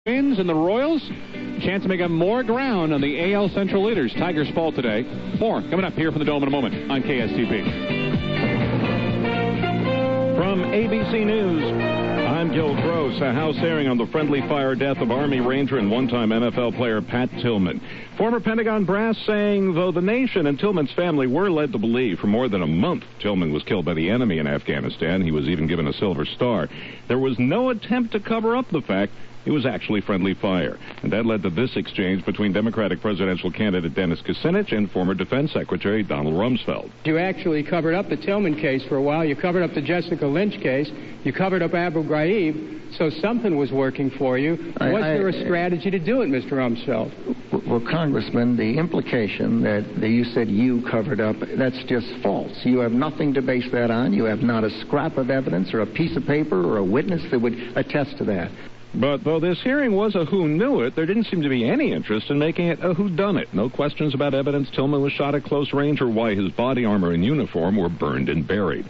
Wins and the Royals, chance to make up more ground on the AL Central leaders. Tigers fall today. More coming up here from the Dome in a moment on KSTP. From ABC News, I'm Gil Gross. A House hearing on the friendly fire death of Army Ranger and one-time NFL player Pat Tillman. Former Pentagon brass saying, though the nation and Tillman's family were led to believe for more than a month Tillman was killed by the enemy in Afghanistan, he was even given a Silver Star. There was no attempt to cover up the fact it was actually friendly fire. And that led to this exchange between Democratic presidential candidate Dennis Kucinich and former Defense Secretary Donald Rumsfeld. You actually covered up the Tillman case for a while. You covered up the Jessica Lynch case. You covered up Abu Ghraib. So something was working for you. Was there a strategy to do it, Mr. Rumsfeld? Well, Congressman, the implication that you said you covered up, that's just false. You have nothing to base that on. You have not a scrap of evidence or a piece of paper or a witness that would attest to that. But though this hearing was a who knew it, there didn't seem to be any interest in making it a who done it. No questions about evidence Tillman was shot at close range or why his body armor and uniform were burned and buried.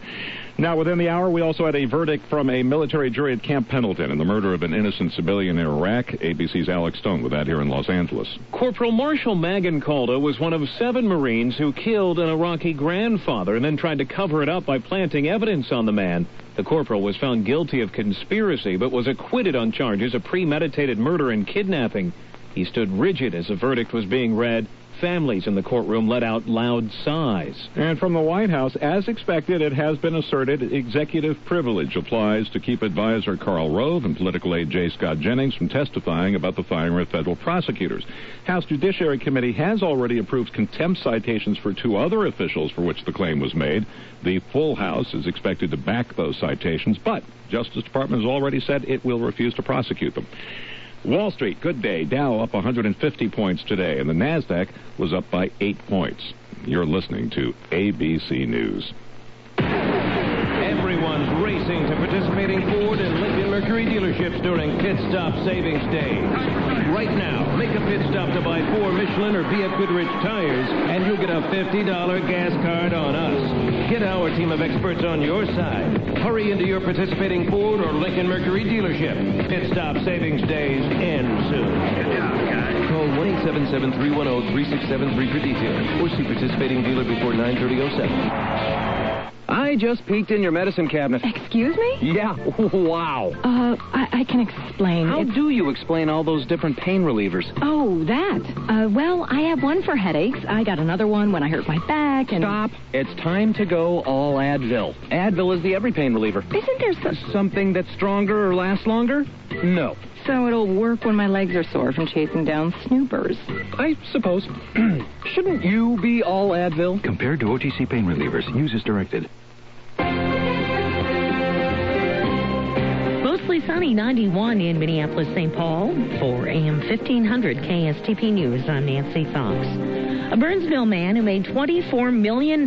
Now, within the hour, we also had a verdict from a military jury at Camp Pendleton in the murder of an innocent civilian in Iraq. ABC's Alex Stone with that here in Los Angeles. Corporal Marshall Magan-Calda was one of 7 Marines who killed an Iraqi grandfather and then tried to cover it up by planting evidence on the man. The corporal was found guilty of conspiracy but was acquitted on charges of premeditated murder and kidnapping. He stood rigid as the verdict was being read. Families in the courtroom let out loud sighs. And from the White House, as expected, it has been asserted executive privilege applies to keep advisor Karl Rove and political aide J. Scott Jennings from testifying about the firing of federal prosecutors. House Judiciary Committee has already approved contempt citations for 2 other officials for which the claim was made. The full House is expected to back those citations, but Justice Department has already said it will refuse to prosecute them. Wall Street, good day. Dow up 150 points today, and the NASDAQ was up by 8 points. You're listening to ABC News. Everyone's racing to participating Ford and Lincoln Mercury dealerships during Pit Stop Savings Day. Right now, make a pit stop to buy 4 Michelin or B.F. Goodrich tires, and you'll get a $50 gas card on us. Get our team of experts on your side. Hurry into your participating Ford or Lincoln Mercury dealership. Pit Stop Savings Days end soon. Good job, guys. Call 1-877-310-3673 for details, or see participating dealer before 9/30/07. I just peeked in your medicine cabinet. Excuse me? Yeah, wow. I can explain. How do you explain all those different pain relievers? Oh, that. Well, I have one for headaches. I got another one when I hurt my back and... Stop. It's time to go all Advil. Advil is the every pain reliever. Isn't there something that's stronger or lasts longer? No. So it'll work when my legs are sore from chasing down snoopers. I suppose. Shouldn't you be all Advil? Compared to OTC pain relievers, use as directed. Mostly sunny, 91 in Minneapolis, St. Paul. For AM 1500 KSTP News, I'm Nancy Fox. A Burnsville man who made $24 million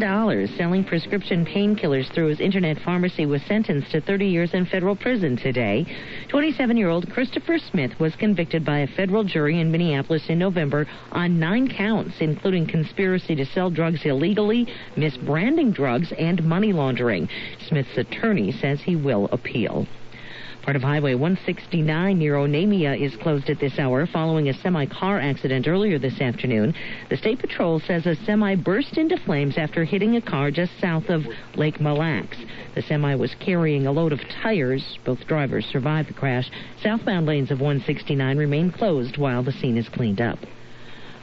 selling prescription painkillers through his internet pharmacy was sentenced to 30 years in federal prison today. 27-year-old Christopher Smith was convicted by a federal jury in Minneapolis in November on 9 counts, including conspiracy to sell drugs illegally, misbranding drugs, and money laundering. Smith's attorney says he will appeal. Part of Highway 169 near Onamia is closed at this hour following a semi-car accident earlier this afternoon. The State Patrol says a semi burst into flames after hitting a car just south of Lake Mille Lacs. The semi was carrying a load of tires. Both drivers survived the crash. Southbound lanes of 169 remain closed while the scene is cleaned up.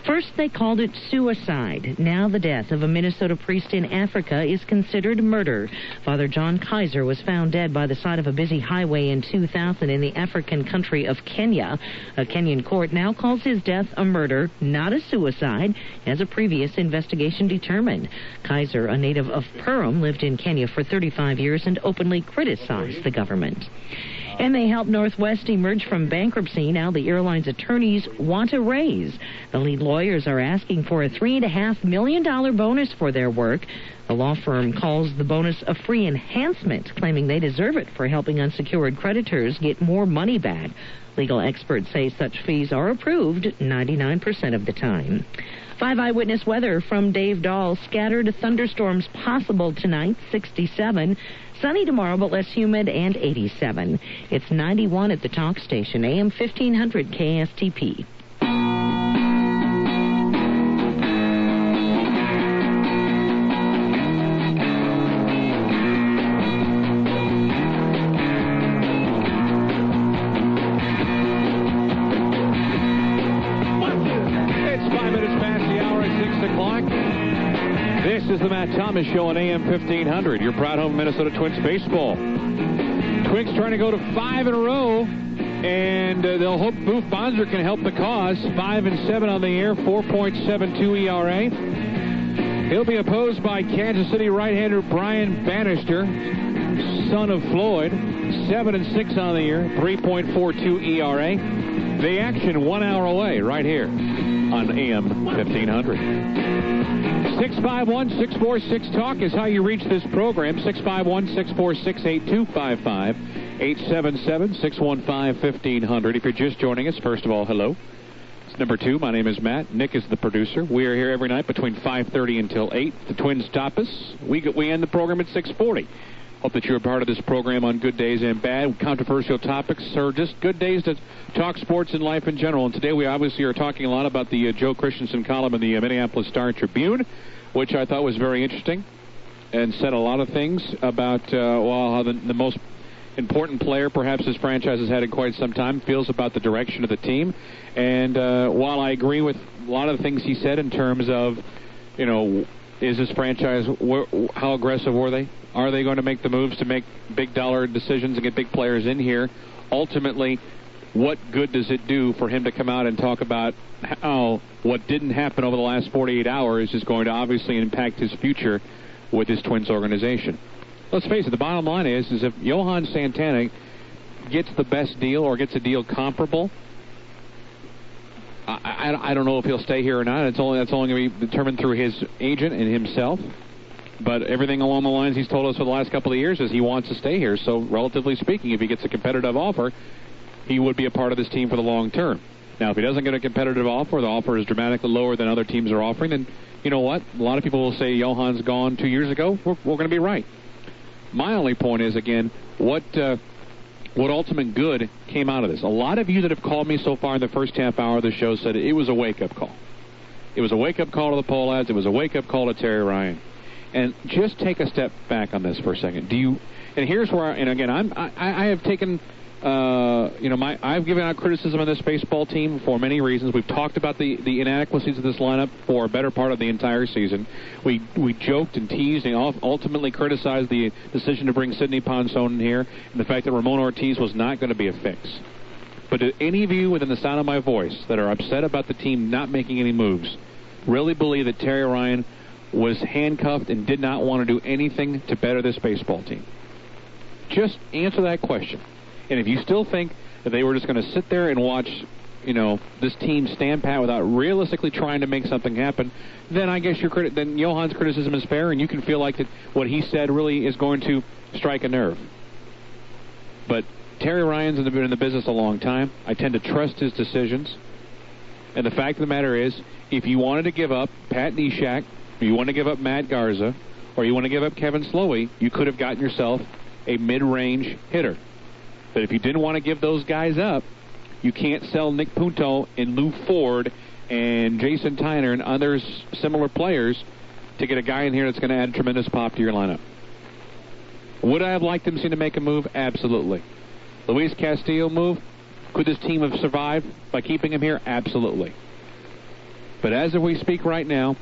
First, they called it suicide. Now the death of a Minnesota priest in Africa is considered murder. Father John Kaiser was found dead by the side of a busy highway in 2000 in the African country of Kenya. A Kenyan court now calls his death a murder, not a suicide, as a previous investigation determined. Kaiser, a native of Purim, lived in Kenya for 35 years and openly criticized the government. And they helped Northwest emerge from bankruptcy. Now the airline's attorneys want a raise. The lead lawyers are asking for a $3.5 million bonus for their work. The law firm calls the bonus a free enhancement, claiming they deserve it for helping unsecured creditors get more money back. Legal experts say such fees are approved 99% of the time. 5 eyewitness weather from Dave Dahl. Scattered thunderstorms possible tonight, 67. Sunny tomorrow, but less humid, and 87. It's 91 at the talk station, AM 1500 KSTP. This is the Matt Thomas Show on AM 1500, your proud home Minnesota Twins baseball. Twins trying to go to 5 in a row, and they'll hope Boof Bonser can help the cause. 5-7 on the year, 4.72 ERA. He'll be opposed by Kansas City right-hander Brian Bannister, son of Floyd. 7-6 on the year, 3.42 ERA. The action 1 hour away right here on AM 1500. 651-646-TALK is how you reach this program. 651-646-8255. 877-615-1500. If you're just joining us, first of all, hello. It's number 2. My name is Matt. Nick is the producer. We are here every night between 5:30 until 8. The Twins top us. We end the program at 6:40. Hope that you're a part of this program on good days and bad, controversial topics, or just good days to talk sports and life in general. And today we obviously are talking a lot about the Joe Christensen column in the Minneapolis Star-Tribune, which I thought was very interesting and said a lot of things about how the most important player perhaps this franchise has had in quite some time feels about the direction of the team. And while I agree with a lot of the things he said in terms of, is this franchise, how aggressive were they? Are they going to make the moves to make big dollar decisions and get big players in here? Ultimately, what good does it do for him to come out and talk about how what didn't happen over the last 48 hours is going to obviously impact his future with his Twins organization? Let's face it, the bottom line is if Johan Santana gets the best deal or gets a deal comparable, I don't know if he'll stay here or not. That's only going to be determined through his agent and himself. But everything along the lines he's told us for the last couple of years is he wants to stay here. So, relatively speaking, if he gets a competitive offer, he would be a part of this team for the long term. Now, if he doesn't get a competitive offer, the offer is dramatically lower than other teams are offering, then you know what? A lot of people will say Johan's gone 2 years ago. We're going to be right. My only point is, again, what ultimate good came out of this? A lot of you that have called me so far in the first half hour of the show said it was a wake-up call. It was a wake-up call to the poll ads. It was a wake-up call to Terry Ryan. And just take a step back on this for a second. And here's where, I have taken, I've given out criticism of this baseball team for many reasons. We've talked about the inadequacies of this lineup for a better part of the entire season. We joked and teased and ultimately criticized the decision to bring Sidney Ponson in here and the fact that Ramon Ortiz was not going to be a fix. But do any of you within the sound of my voice that are upset about the team not making any moves really believe that Terry Ryan was handcuffed and did not want to do anything to better this baseball team? Just answer that question. And if you still think that they were just going to sit there and watch, this team stand pat without realistically trying to make something happen, then I guess then Johan's criticism is fair, and you can feel like that what he said really is going to strike a nerve. But Terry Ryan's been in the business a long time. I tend to trust his decisions. And the fact of the matter is, if you wanted to give up Pat Neshek, you want to give up Matt Garza, or you want to give up Kevin Slowey, you could have gotten yourself a mid-range hitter. But if you didn't want to give those guys up, you can't sell Nick Punto and Lou Ford and Jason Tyner and others similar players to get a guy in here that's going to add tremendous pop to your lineup. Would I have liked him to make a move? Absolutely. Luis Castillo move? Could this team have survived by keeping him here? Absolutely. But as of we speak right now,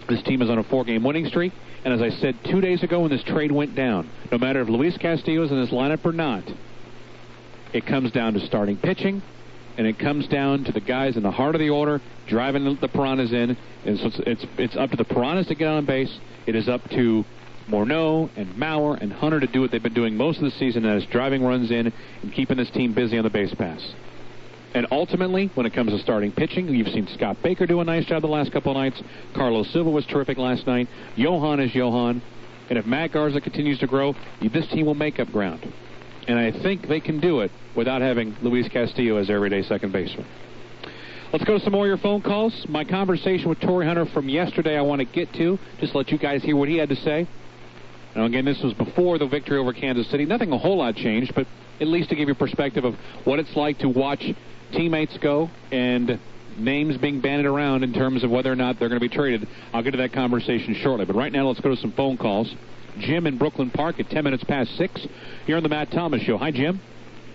this team is on a 4-game winning streak, and as I said 2 days ago when this trade went down, no matter if Luis Castillo is in this lineup or not, it comes down to starting pitching, and it comes down to the guys in the heart of the order driving the Piranhas in, and so it's up to the Piranhas to get on base. It is up to Morneau and Maurer and Hunter to do what they've been doing most of the season, and that is driving runs in and keeping this team busy on the base pass. And ultimately, when it comes to starting pitching, you've seen Scott Baker do a nice job the last couple of nights. Carlos Silva was terrific last night. Johan is Johan. And if Matt Garza continues to grow, this team will make up ground. And I think they can do it without having Luis Castillo as everyday second baseman. Let's go to some more of your phone calls. My conversation with Tory Hunter from yesterday I want to get to. Just let you guys hear what he had to say. Now, again, this was before the victory over Kansas City. Nothing a whole lot changed, but at least to give you perspective of what it's like to watch teammates go and names being bandied around in terms of whether or not they're going to be traded. I'll get to that conversation shortly. But right now, let's go to some phone calls. Jim in Brooklyn Park at 10 minutes past 6. Here on the Matt Thomas Show. Hi, Jim.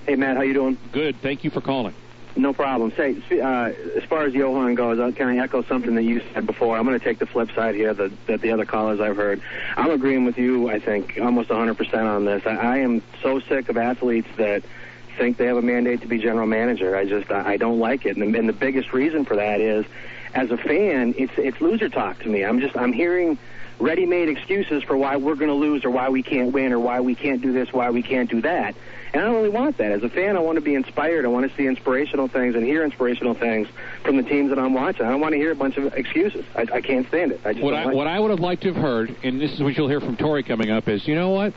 Hey, Matt. How you doing? Good. Thank you for calling. No problem. Say, as far as Johan goes, can I echo something that you said before? I'm going to take the flip side here that the other callers I've heard. I'm agreeing with you, I think, almost 100% on this. I am so sick of athletes that think they have a mandate to be general manager. I don't like it. And the biggest reason for that is, as a fan, it's loser talk to me. I'm hearing ready-made excuses for why we're going to lose or why we can't win or why we can't do this, why we can't do that. And I don't really want that. As a fan, I want to be inspired. I want to see inspirational things and hear inspirational things from the teams that I'm watching. I don't want to hear a bunch of excuses. I can't stand it. What I would have liked to have heard, and this is what you'll hear from Tory coming up, is, you know what?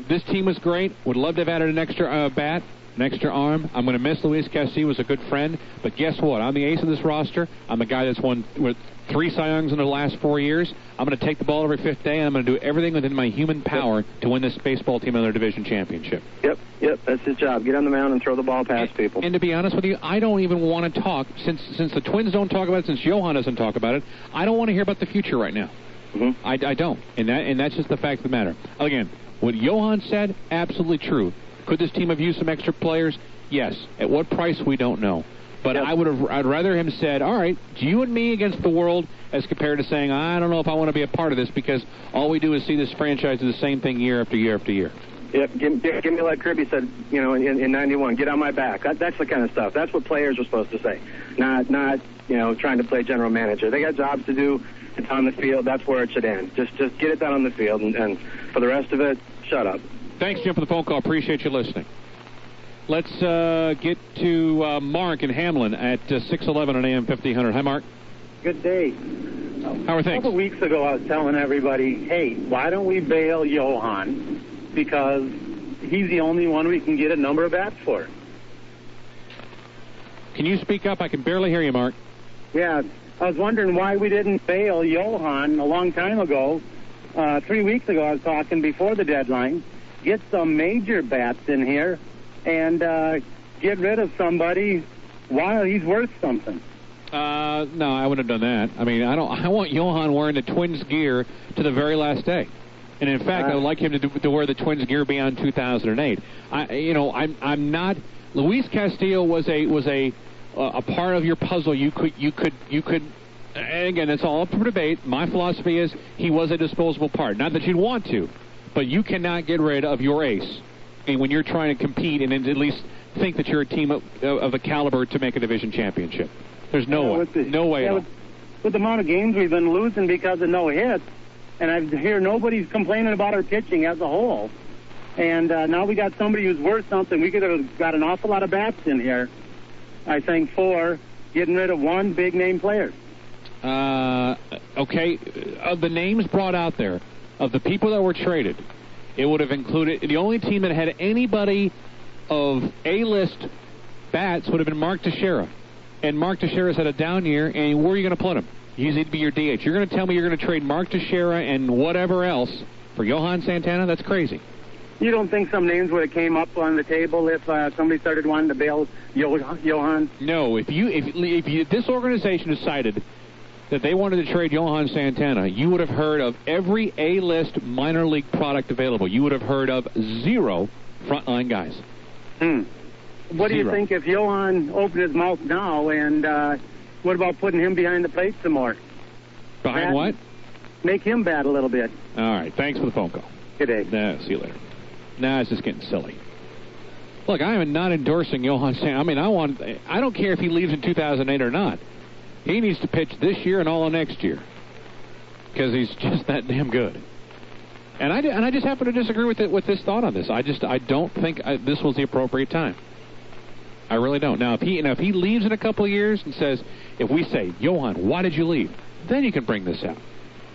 This team was great. Would love to have added an extra bat, an extra arm. I'm going to miss Luis Castillo, was a good friend. But guess what? I'm the ace of this roster. I'm the guy that's won with 3 Cy Youngs in the last 4 years. I'm going to take the ball every 5th day, and I'm going to do everything within my human power to win this baseball team another division championship. Yep, that's his job. Get on the mound and throw the ball past people. And to be honest with you, I don't even want to talk, since the Twins don't talk about it, since Johan doesn't talk about it, I don't want to hear about the future right now. Mm-hmm. I don't. And that's just the fact of the matter. Again, what Johan said, absolutely true. Could this team have used some extra players? Yes. At what price, we don't know. But I'd rather him said, all right, it's you and me against the world, as compared to saying, I don't know if I want to be a part of this, because all we do is see this franchise do the same thing year after year after year. Yep, give me like Kirby said, in 91, get on my back. That's the kind of stuff. That's what players are supposed to say, not trying to play general manager. They got jobs to do. It's on the field. That's where it should end. Just get it done on the field, and for the rest of it, shut up. Thanks, Jim, for the phone call. Appreciate you listening. Let's get to Mark in Hamlin at 611 on AM 1500. Hi, Mark. Good day. How are things? A couple weeks ago, I was telling everybody, hey, why don't we bail Johan? Because he's the only one we can get a number of bats for. Can you speak up? I can barely hear you, Mark. Yeah, I was wondering why we didn't bail Johan a long time ago. 3 weeks ago, I was talking before the deadline. Get some major bats in here and get rid of somebody while he's worth something. No, I wouldn't have done that. I mean, I want Johan wearing the Twins gear to the very last day. And in fact, I would like him to wear the Twins gear beyond 2008. I'm not. Luis Castillo was a part of your puzzle. You could. And again, it's all up for debate. My philosophy is he was a disposable part. Not that you'd want to, but you cannot get rid of your ace. And when you're trying to compete and at least think that you're a team of the caliber to make a division championship, there's no way. No way at all. With the amount of games we've been losing because of no hits. And I hear nobody's complaining about our pitching as a whole. And now we got somebody who's worth something. We could have got an awful lot of bats in here, I think, for getting rid of one big-name player. Okay. Of the names brought out there, of the people that were traded, it would have included, the only team that had anybody of A-list bats would have been Mark Teixeira. And Mark Teixeira's had a down year, and where are you going to put him? He's to be your DH. You're going to tell me you're going to trade Mark Teixeira and whatever else for Johan Santana? That's crazy. You don't think some names would have came up on the table if somebody started wanting to bail Johan? No. If this organization decided that they wanted to trade Johan Santana, you would have heard of every A-list minor league product available. You would have heard of 0 frontline guys. What do you think if Johan opened his mouth now, and what about putting him behind the plate some more? Behind what? Make him bat a little bit. All right. Thanks for the phone call. Good day. See you later. It's just getting silly. Look, I am not endorsing Johan Santana. I mean, I don't care if he leaves in 2008 or not. He needs to pitch this year and all of next year because he's just that damn good. And I just happen to disagree with this thought on this. I don't think this was the appropriate time. I really don't. Now, if he leaves in a couple of years and says, if we say, Johan, why did you leave? Then you can bring this out.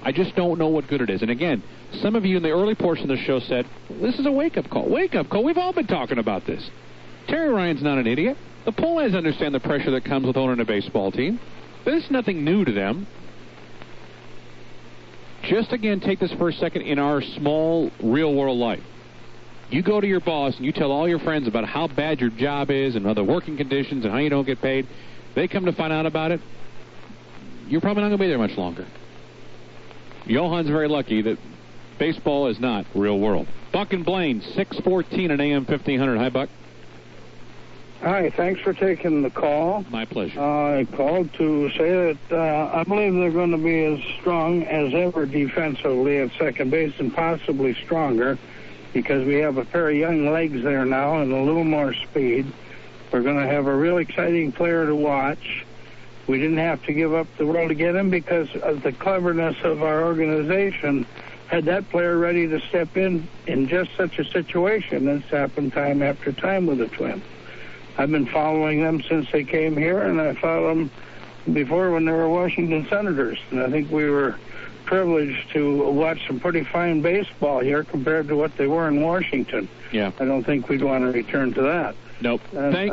I just don't know what good it is. And again, some of you in the early portion of the show said, this is a wake-up call. Wake-up call. We've all been talking about this. Terry Ryan's not an idiot. The Poles understand the pressure that comes with owning a baseball team. But it's nothing new to them. just, again, take this for a second in our small, real-world life. You go to your boss and you tell all your friends about how bad your job is and other working conditions and how you don't get paid. They come to find out about it, you're probably not going to be there much longer. Johan's very lucky that baseball is not real world. Buck and Blaine, 614 and AM 1500. Hi, Buck. Hi, thanks for taking the call. My pleasure. I called to say that I believe they're going to be as strong as ever defensively at second base and possibly stronger because we have a pair of young legs there now and a little more speed. We're going to have a real exciting player to watch. We didn't have to give up the world to get him because of the cleverness of our organization had that player ready to step in just such a situation. It's happened time after time with the Twins. I've been following them since they came here, and I followed them before when they were Washington Senators. And I think we were privileged to watch some pretty fine baseball here compared to what they were in Washington. Yeah. I don't think we'd want to return to that. Nope. I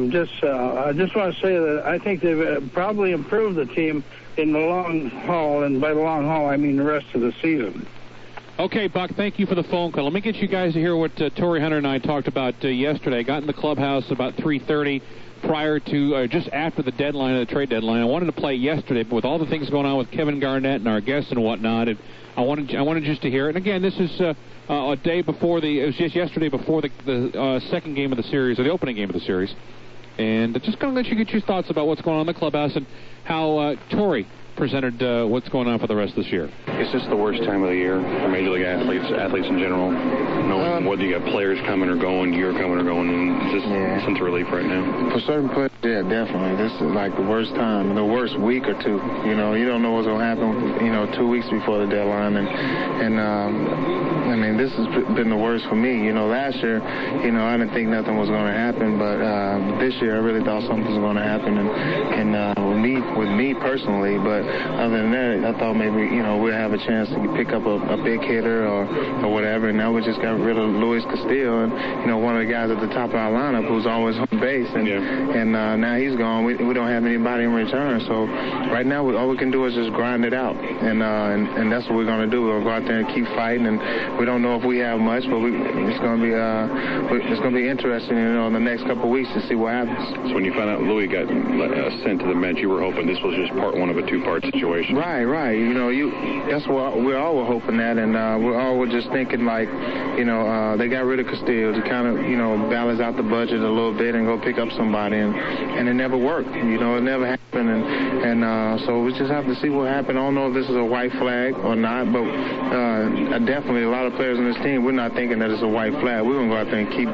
just want to say that I think they've probably improved the team in the long haul, and by the long haul, I mean the rest of the season. Okay, Buck, thank you for the phone call. Let me get you guys to hear what Tory Hunter and I talked about yesterday. I got in the clubhouse about 3:30 prior to, just after the deadline, the trade deadline. I wanted to play it yesterday, but with all the things going on with Kevin Garnett and our guests and whatnot, and I wanted just to hear it. And again, this is a day before it was just yesterday before the second game of the series, or the opening game of the series. And just going to let you get your thoughts about what's going on in the clubhouse and how Tory presented what's going on for the rest of this year. It's just the worst time of the year for Major League athletes in general. Knowing whether you got players coming or going, you're coming or going, and it's just a sense of relief right now. For certain players, yeah, definitely. This is like the worst time, the worst week or two. You know, you don't know what's going to happen, 2 weeks before the deadline. And I mean, this has been the worst for me. Last year, I didn't think nothing was going to happen, but this year I really thought something was going to happen. And with me personally, but other than that, I thought maybe, we'd have a chance to pick up a big hitter or whatever. And now we just got rid of Luis Castillo, and, one of the guys at the top of our lineup who's always on base. And now he's gone. We don't have anybody in return. So right now, all we can do is just grind it out. And that's what we're going to do. We're going to go out there and keep fighting. And we don't know if we have much, but it's going to be interesting, in the next couple of weeks to see what happens. So when you found out Louis got sent to the bench, you were hoping this was just part one of a two-part situation. Right. That's what we all were hoping that, and we all were just thinking like, they got rid of Castillo to kind of, balance out the budget a little bit and go pick up somebody, and it never worked. It never happened, and so we just have to see what happened. I don't know if this is a white flag or not, but definitely a lot of players on this team, we're not thinking that it's a white flag. We're going to go out there and keep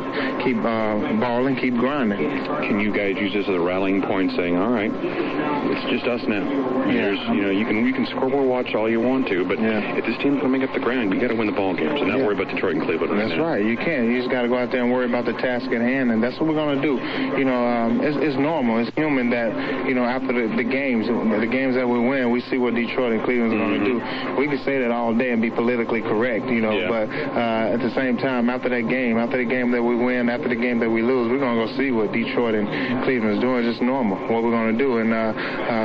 balling, keep grinding. Can you guys use this as a rallying point, saying, all right, it's just us now? You can scoreboard watch all you want to, but if this team's going to make up the ground, you got to win the ball games and not worry about Detroit and Cleveland. That's right. You can't. You just got to go out there and worry about the task at hand, and that's what we're going to do. It's normal. It's human that after the games that we win, we see what Detroit and Cleveland's going to do. We can say that all day and be politically correct, but at the same time, after the game that we win, after the game that we lose, we're going to go see what Detroit and Cleveland's doing. It's just normal what we're going to do, and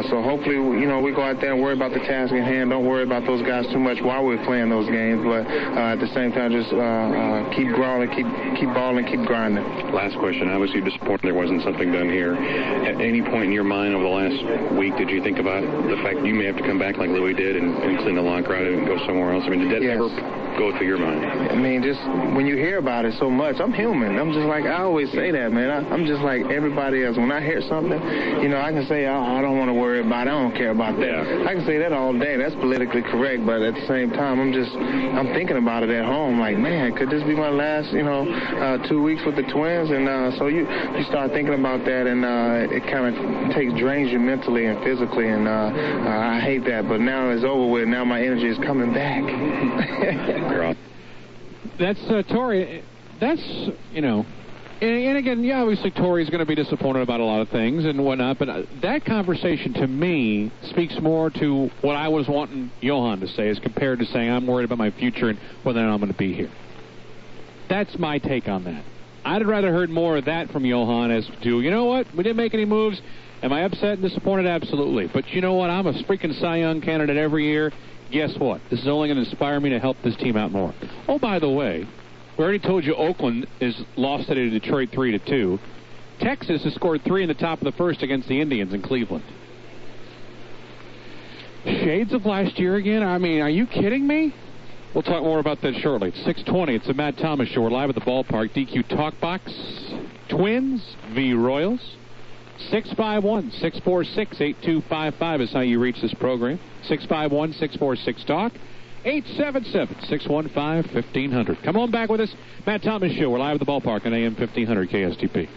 so hopefully, we go out there and worry about the task at hand. Don't worry about those guys too much while we're playing those games, but at the same time, just keep growing, keep balling, keep grinding. Last question. Obviously, you're disappointed there wasn't something done here. At any point in your mind over the last week, did you think about the fact that you may have to come back like Louis did and clean the locker out and go somewhere else? I mean, did that ever go through your mind? I mean, just when you hear about it so much, I'm human. I'm just like, I always say that, man. I'm just like everybody else. When I hear something, I can say, I don't want to worry about it. I don't care about that. Yeah. I can say that all day. That's politically correct, but at the same time, I'm thinking about it at home. Like, man, could this be my last, 2 weeks with the Twins? And so you start thinking about that, and it kind of drains you mentally and physically, and I hate that. But now it's over with. Now my energy is coming back. That's Tory. That's, and again, obviously Tory's going to be disappointed about a lot of things and whatnot, but that conversation to me speaks more to what I was wanting Johan to say as compared to saying I'm worried about my future and whether or not I'm going to be here. That's my take on that. I'd rather heard more of that from Johan as to, you know what, we didn't make any moves. Am I upset and disappointed? Absolutely. But you know what? I'm a freaking Cy Young candidate every year. Guess what? This is only going to inspire me to help this team out more. Oh, by the way, we already told you Oakland is lost today to Detroit 3-2. Texas has scored 3 in the top of the first against the Indians in Cleveland. Shades of last year again? I mean, are you kidding me? We'll talk more about that shortly. It's 6:20. It's the Matt Thomas Show. We're live at the ballpark. DQ Talk Box. Twins v. Royals. 651-646-8255 is how you reach this program. 651-646-TALK. 877-615-1500. Come on back with us. Matt Thomas Show. We're live at the ballpark on AM 1500 KSTP.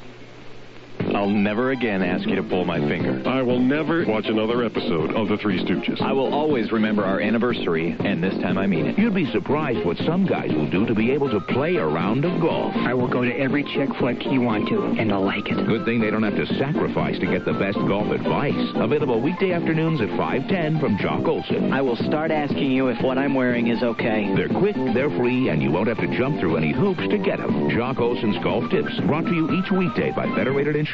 I'll never again ask you to pull my finger. I will never watch another episode of The Three Stooges. I will always remember our anniversary, and this time I mean it. You'd be surprised what some guys will do to be able to play a round of golf. I will go to every chick flick you want to, and I'll like it. Good thing they don't have to sacrifice to get the best golf advice. Available weekday afternoons at 5:10 from Jock Olson. I will start asking you if what I'm wearing is okay. They're quick, they're free, and you won't have to jump through any hoops to get them. Jock Olson's Golf Tips, brought to you each weekday by Federated Insurance.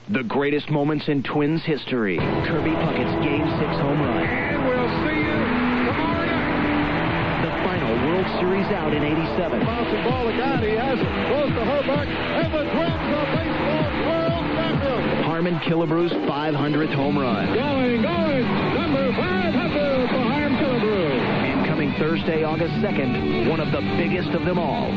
The greatest moments in Twins history. Kirby Puckett's Game 6 home run. And we'll see you tomorrow night. The final World Series out in '87. Bouncing ball, the guy, he has it. Goes to Herbeck, and the Twins are baseball world champions. Harmon Killebrew's 500th home run. Going, number 500 for Harmon Killebrew. And coming Thursday, August 2nd, one of the biggest of them all.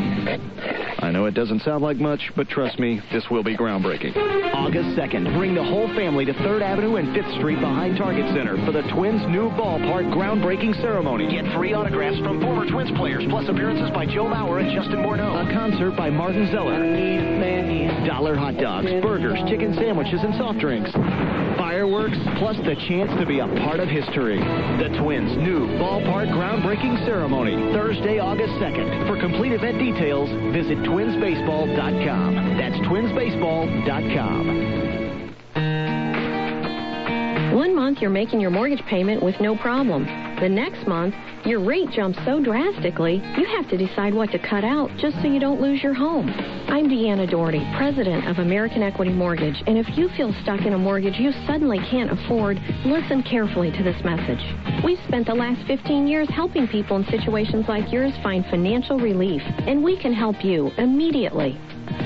I know it doesn't sound like much, but trust me, this will be groundbreaking. August 2nd, bring the whole family to 3rd Avenue and 5th Street behind Target Center for the Twins' new ballpark groundbreaking ceremony. Get free autographs from former Twins players, plus appearances by Joe Mauer and Justin Morneau. A concert by Martin Zeller. Dollar hot dogs, burgers, chicken sandwiches, and soft drinks. Fireworks, plus the chance to be a part of history. The Twins' new ballpark groundbreaking ceremony, Thursday, August 2nd. For complete event details, visit twinsbaseball.com. That's twinsbaseball.com. 1 month you're making your mortgage payment with no problem. The next month, your rate jumps so drastically, you have to decide what to cut out just so you don't lose your home. I'm Deanna Doherty, president of American Equity Mortgage, and if you feel stuck in a mortgage you suddenly can't afford, listen carefully to this message. We've spent the last 15 years helping people in situations like yours find financial relief, and we can help you immediately.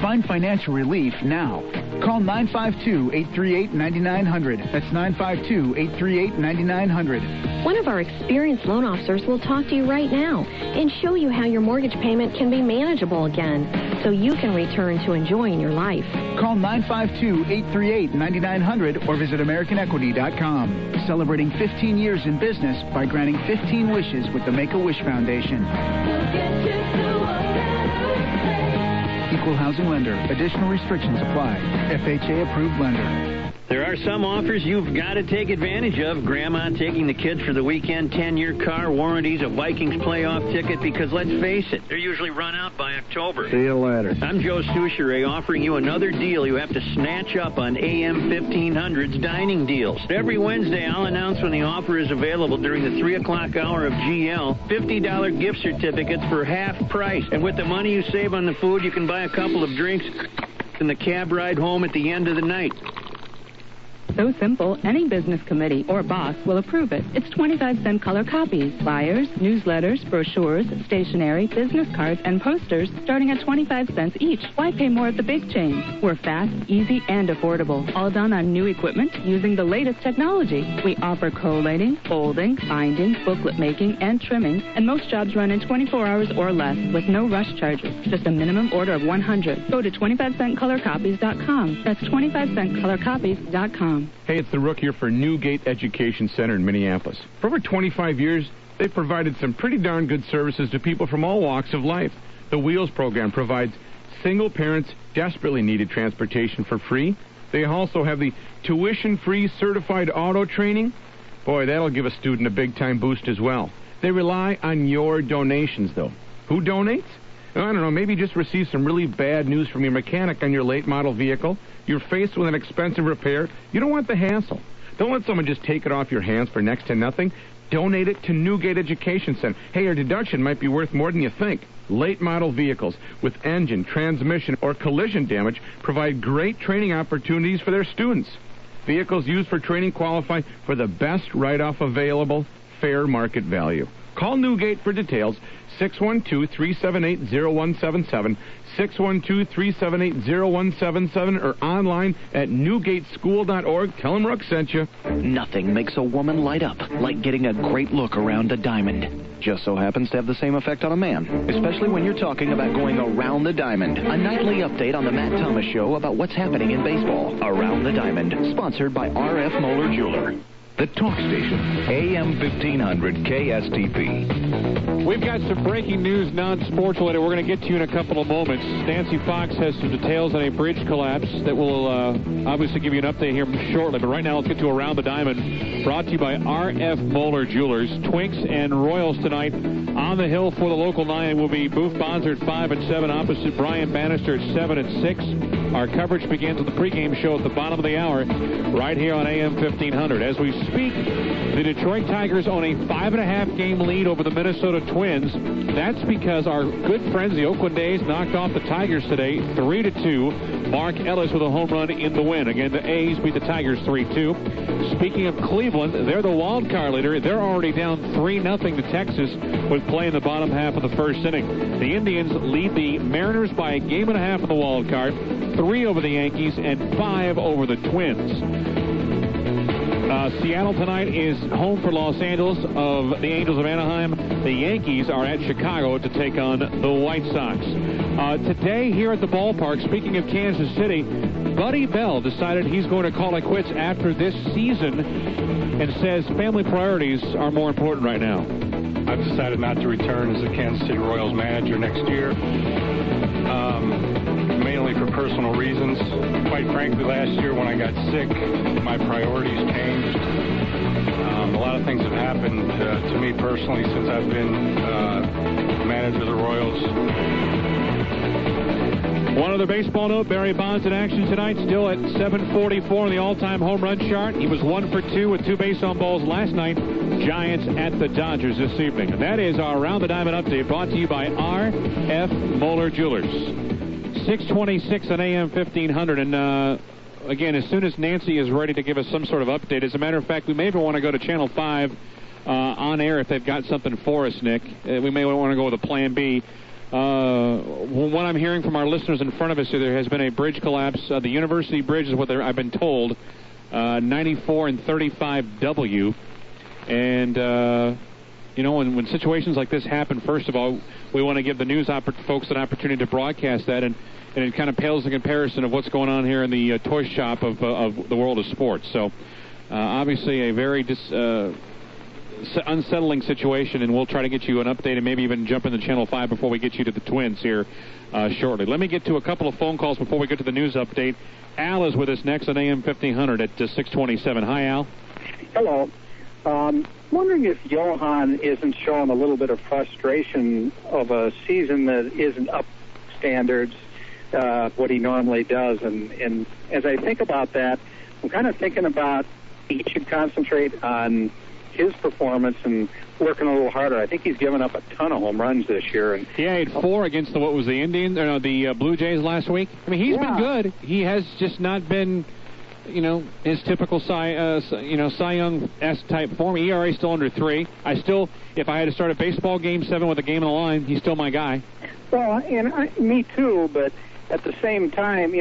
Find financial relief now. Call 952-838-9900. That's 952-838-9900. One of our experienced loan officers will talk to you right now and show you how your mortgage payment can be manageable again so you can return to enjoying your life. Call 952-838-9900 or visit AmericanEquity.com. Celebrating 15 years in business by granting 15 wishes with the Make-A-Wish Foundation. Equal housing lender. Additional restrictions apply. FHA approved lender. There are some offers you've got to take advantage of. Grandma taking the kids for the weekend, 10-year car warranties, a Vikings playoff ticket, because let's face it, they're usually run out by October. See you later. I'm Joe Souchere offering you another deal you have to snatch up on AM 1500's dining deals. Every Wednesday, I'll announce when the offer is available during the 3 o'clock hour of GL. $50 gift certificates for half price. And with the money you save on the food, you can buy a couple of drinks and the cab ride home at the end of the night. So simple, any business committee or boss will approve it. It's 25-cent color copies, flyers, newsletters, brochures, stationery, business cards, and posters starting at 25 cents each. Why pay more at the big chains? We're fast, easy, and affordable. All done on new equipment using the latest technology. We offer collating, folding, binding, booklet making, and trimming, and most jobs run in 24 hours or less with no rush charges. Just a minimum order of 100. Go to 25centcolorcopies.com. That's 25centcolorcopies.com. Hey, it's the Rook here for Newgate Education Center in Minneapolis. For over 25 years, they've provided some pretty darn good services to people from all walks of life. The Wheels program provides single parents desperately needed transportation for free. They also have the tuition-free certified auto training. Boy, that'll give a student a big-time boost as well. They rely on your donations, though. Who donates? I don't know, maybe just receive some really bad news from your mechanic on your late model vehicle. You're faced with an expensive repair. You don't want the hassle. Don't let someone just take it off your hands for next to nothing. Donate it to Newgate Education Center. Hey, your deduction might be worth more than you think. Late model vehicles with engine, transmission, or collision damage provide great training opportunities for their students. Vehicles used for training qualify for the best write-off available, fair market value. Call Newgate for details, 612-378-0177, 612-378-0177, or online at newgateschool.org. Tell them Rook sent you. Nothing makes a woman light up like getting a great look around the diamond. Just so happens to have the same effect on a man, especially when you're talking about going around the diamond. A nightly update on the Matt Thomas Show about what's happening in baseball. Around the Diamond, sponsored by R.F. Moeller Jeweler. The talk station, AM 1500 KSTP. We've got some breaking news, non-sports related. We're going to get to you in a couple of moments. Nancy Fox has some details on a bridge collapse that will obviously give you an update here shortly. But right now, let's get to Around the Diamond, brought to you by R.F. Moeller Jewelers. Twinks and Royals tonight on the hill for the local 9 will be Booth Bonser at 5 and 7, opposite Brian Bannister at 7 and 6. Our coverage begins with the pregame show at the bottom of the hour, right here on AM 1500. As we speak, the Detroit Tigers own a 5.5 game lead over the Minnesota Twins. That's because our good friends, the Oakland A's, knocked off the Tigers today 3-2. Mark Ellis with a home run in the win. Again, the A's beat the Tigers 3-2. Speaking of Cleveland, they're the wild card leader. They're already down 3-0 to Texas with play in the bottom half of the first inning. The Indians lead the Mariners by 1.5 games in the wild card, 3 over the Yankees and 5 over the Twins. Seattle tonight is home for Los Angeles of the Angels of Anaheim. The Yankees are at Chicago to take on the White Sox. Today here at the ballpark, speaking of Kansas City, Buddy Bell decided he's going to call it quits after this season and says family priorities are more important right now. I've decided not to return as the Kansas City Royals manager next year, mainly for personal reasons. Quite frankly, last year when I got sick, my priorities changed. A lot of things have happened to me personally since I've been manager of the Royals. One other baseball note, Barry Bonds in action tonight, still at 744 on the all-time home run chart. He was 1 for 2 with 2 base on balls last night. Giants at the Dodgers this evening. And that is our Around the Diamond update, brought to you by R.F. Moeller Jewelers. 626 on AM 1500. And again, as soon as Nancy is ready to give us some sort of update, as a matter of fact, we may even want to go to Channel 5 on air if they've got something for us, Nick. We may want to go with a Plan B. What I'm hearing from our listeners in front of us, there has been a bridge collapse. The University Bridge is what I've been told, 94 and 35W. And, when situations like this happen, first of all, we want to give the news folks an opportunity to broadcast that, and it kind of pales in comparison of what's going on here in the toy shop of the world of sports. So, obviously, a very unsettling situation, and we'll try to get you an update and maybe even jump into Channel 5 before we get you to the Twins here shortly. Let me get to a couple of phone calls before we get to the news update. Al is with us next on AM 1500 at 627. Hi, Al. Hello. Wondering if Johan isn't showing a little bit of frustration of a season that isn't up standards, what he normally does. And as I think about that, I'm kind of thinking about he should concentrate on his performance and working a little harder. I think he's given up a ton of home runs this year. And he had 4 against the Blue Jays last week. I mean, he's been good. He has just not been, his typical Cy Young-esque type form. ERA still under 3. If I had to start a baseball game 7 with a game on the line, he's still my guy. Well, and me too, but at the same time,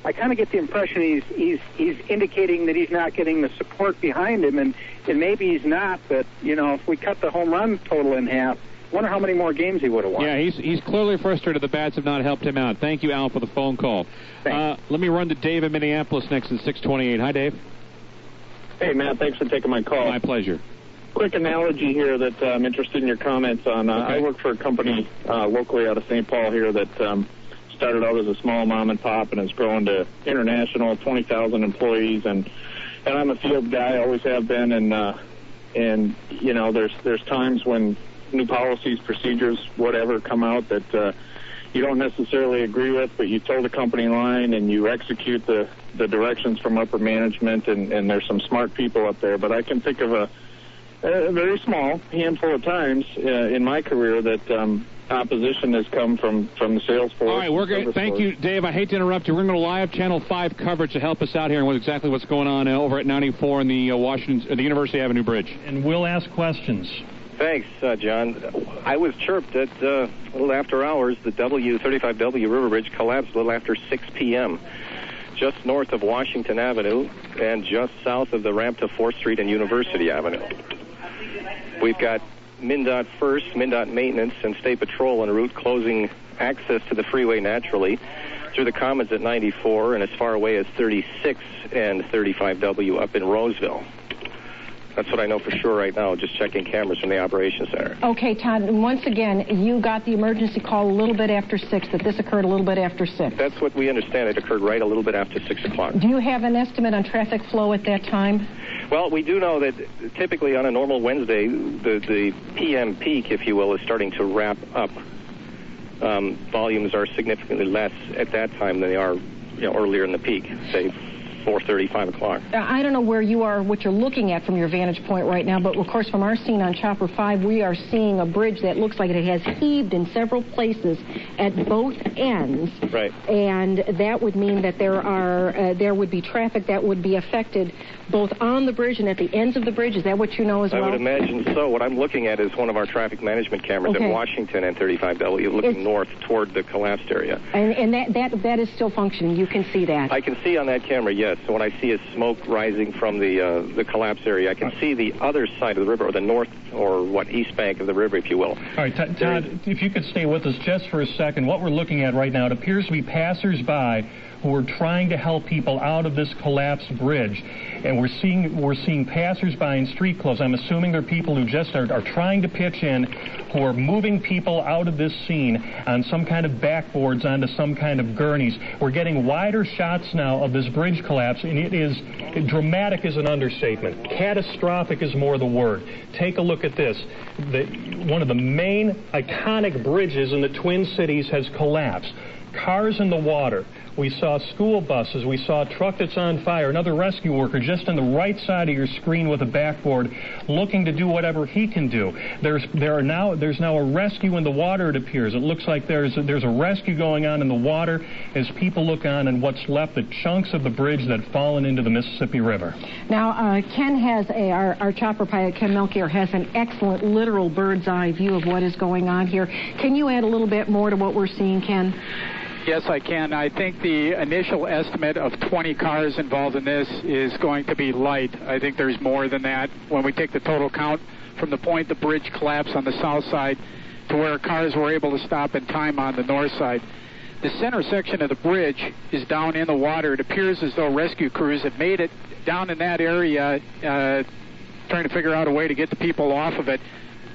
I kind of get the impression he's indicating that he's not getting the support behind him, and maybe he's not, but, if we cut the home run total in half, I wonder how many more games he would have won. Yeah, he's clearly frustrated. The bats have not helped him out. Thank you, Al, for the phone call. Let me run to Dave in Minneapolis next at 628. Hi, Dave. Hey, Matt. Thanks for taking my call. My pleasure. Quick analogy here that I'm interested in your comments on. I work for a company locally out of St. Paul here that started out as a small mom and pop and has grown to international, 20,000 employees, and I'm a field guy, always have been, and there's times when new policies, procedures, whatever come out that you don't necessarily agree with, but you toe the company line and you execute the directions from upper management, and there's some smart people up there. But I can think of a very small handful of times in my career that opposition has come from the sales force. All right, we're good. Thank you, Dave. I hate to interrupt you. We're going to go live Channel 5 coverage to help us out here and exactly what's going on over at 94 in the the University Avenue Bridge. And we'll ask questions. Thanks, John. I was chirped that a little after hours, the W35W River Bridge collapsed a little after 6 p.m., just north of Washington Avenue and just south of the ramp to 4th Street and University Avenue. We've got MnDOT First, MnDOT Maintenance, and State Patrol en route closing access to the freeway naturally through the Commons at 94 and as far away as 36 and 35W up in Roseville. That's what I know for sure right now, just checking cameras from the Operations Center. Okay, Todd, once again, you got the emergency call a little bit after 6, that this occurred a little bit after 6. That's what we understand. It occurred right a little bit after 6 o'clock. Do you have an estimate on traffic flow at that time? Well, we do know that typically on a normal Wednesday, the PM peak, if you will, is starting to wrap up. Volumes are significantly less at that time than they are earlier in the peak, say 4:30, 5 o'clock. I don't know where you are, what you're looking at from your vantage point right now, but of course from our scene on Chopper 5, we are seeing a bridge that looks like it has heaved in several places at both ends. Right. And that would mean that there would be traffic that would be affected both on the bridge and at the ends of the bridge. Is that what you know as well? I would imagine so. What I'm looking at is one of our traffic management cameras at Washington and 35W looking north toward the collapsed area. And that is still functioning. You can see that. I can see on that camera, yes. So when I see a smoke rising from the collapse area, I can see the other side of the river, or the north or east bank of the river, if you will. All right, Todd, if you could stay with us just for a second. What we're looking at right now, it appears to be passersby who are trying to help people out of this collapsed bridge. And we're seeing passersby in street clothes. I'm assuming they're people who just are trying to pitch in, who are moving people out of this scene on some kind of backboards onto some kind of gurneys. We're getting wider shots now of this bridge collapse, and it is dramatic is an understatement. Catastrophic is more the word. Take a look at this. One of the main iconic bridges in the Twin Cities has collapsed. Cars in the water. We saw school buses. We saw a truck that's on fire. Another rescue worker just on the right side of your screen with a backboard looking to do whatever he can do. There's now a rescue in the water, it appears. It looks like there's a rescue going on in the water as people look on and what's left, the chunks of the bridge that have fallen into the Mississippi River. Now, Ken has our chopper pilot, Ken Melchior, has an excellent literal bird's eye view of what is going on here. Can you add a little bit more to what we're seeing, Ken? Yes, I can. I think the initial estimate of 20 cars involved in this is going to be light. I think there's more than that. When we take the total count from the point the bridge collapsed on the south side to where cars were able to stop in time on the north side. The center section of the bridge is down in the water. It appears as though rescue crews have made it down in that area, trying to figure out a way to get the people off of it.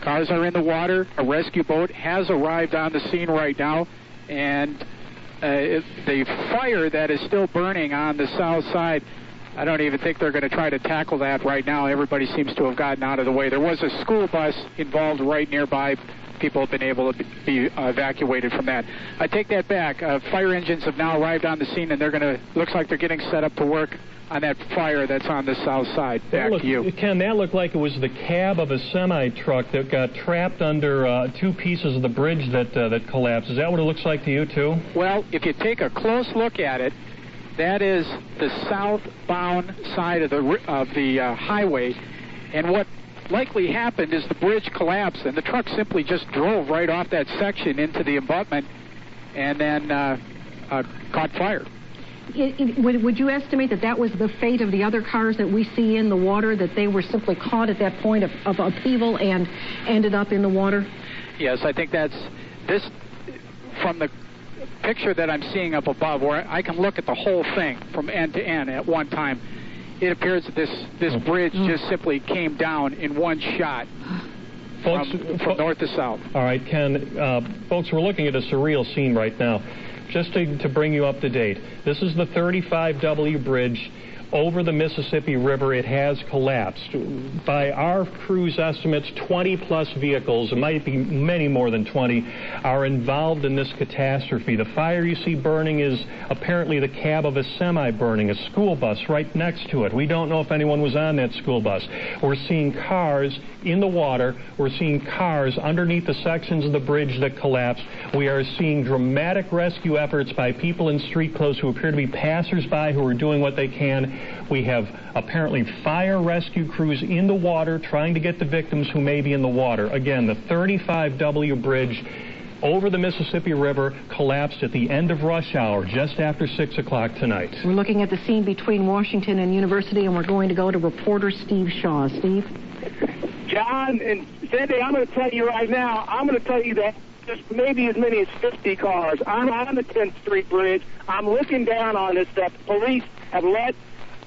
Cars are in the water. A rescue boat has arrived on the scene right now, and the fire that is still burning on the south side, I don't even think they're going to try to tackle that right now. Everybody seems to have gotten out of the way. There was a school bus involved right nearby. People have been able to be evacuated from that. I take that back. Fire engines have now arrived on the scene, and looks like they're getting set up to work on that fire that's on the south side. Back to you. Ken, that looked like it was the cab of a semi-truck that got trapped under two pieces of the bridge that collapsed. Is that what it looks like to you, too? Well, if you take a close look at it, that is the southbound side of the highway, and what likely happened is the bridge collapsed, and the truck simply just drove right off that section into the abutment and then caught fire. Would you estimate that was the fate of the other cars that we see in the water, that they were simply caught at that point of upheaval and ended up in the water? Yes, I think that's this from the picture that I'm seeing up above, where I can look at the whole thing from end to end at one time. It appears that this bridge just simply came down in one shot. Folks, from north to south. All right, Ken, folks, we're looking at a surreal scene right now. Just to bring you up to date, this is the 35W bridge over the Mississippi River. It has collapsed. By our crew's estimates, 20-plus vehicles, it might be many more than 20, are involved in this catastrophe. The fire you see burning is apparently the cab of a semi burning, a school bus right next to it. We don't know if anyone was on that school bus. We're seeing cars in the water. We're seeing cars underneath the sections of the bridge that collapsed. We are seeing dramatic rescue efforts by people in street clothes who appear to be passersby who are doing what they can. We have apparently fire rescue crews in the water trying to get the victims who may be in the water. Again, the 35W bridge over the Mississippi River collapsed at the end of rush hour, just after 6 o'clock tonight. We're looking at the scene between Washington and University, and we're going to go to reporter Steve Shaw. Steve? John and Cindy, I'm going to tell you right now, I'm going to tell you that there's maybe as many as 50 cars. I'm on the 10th Street Bridge. I'm looking down on this stuff. The police have let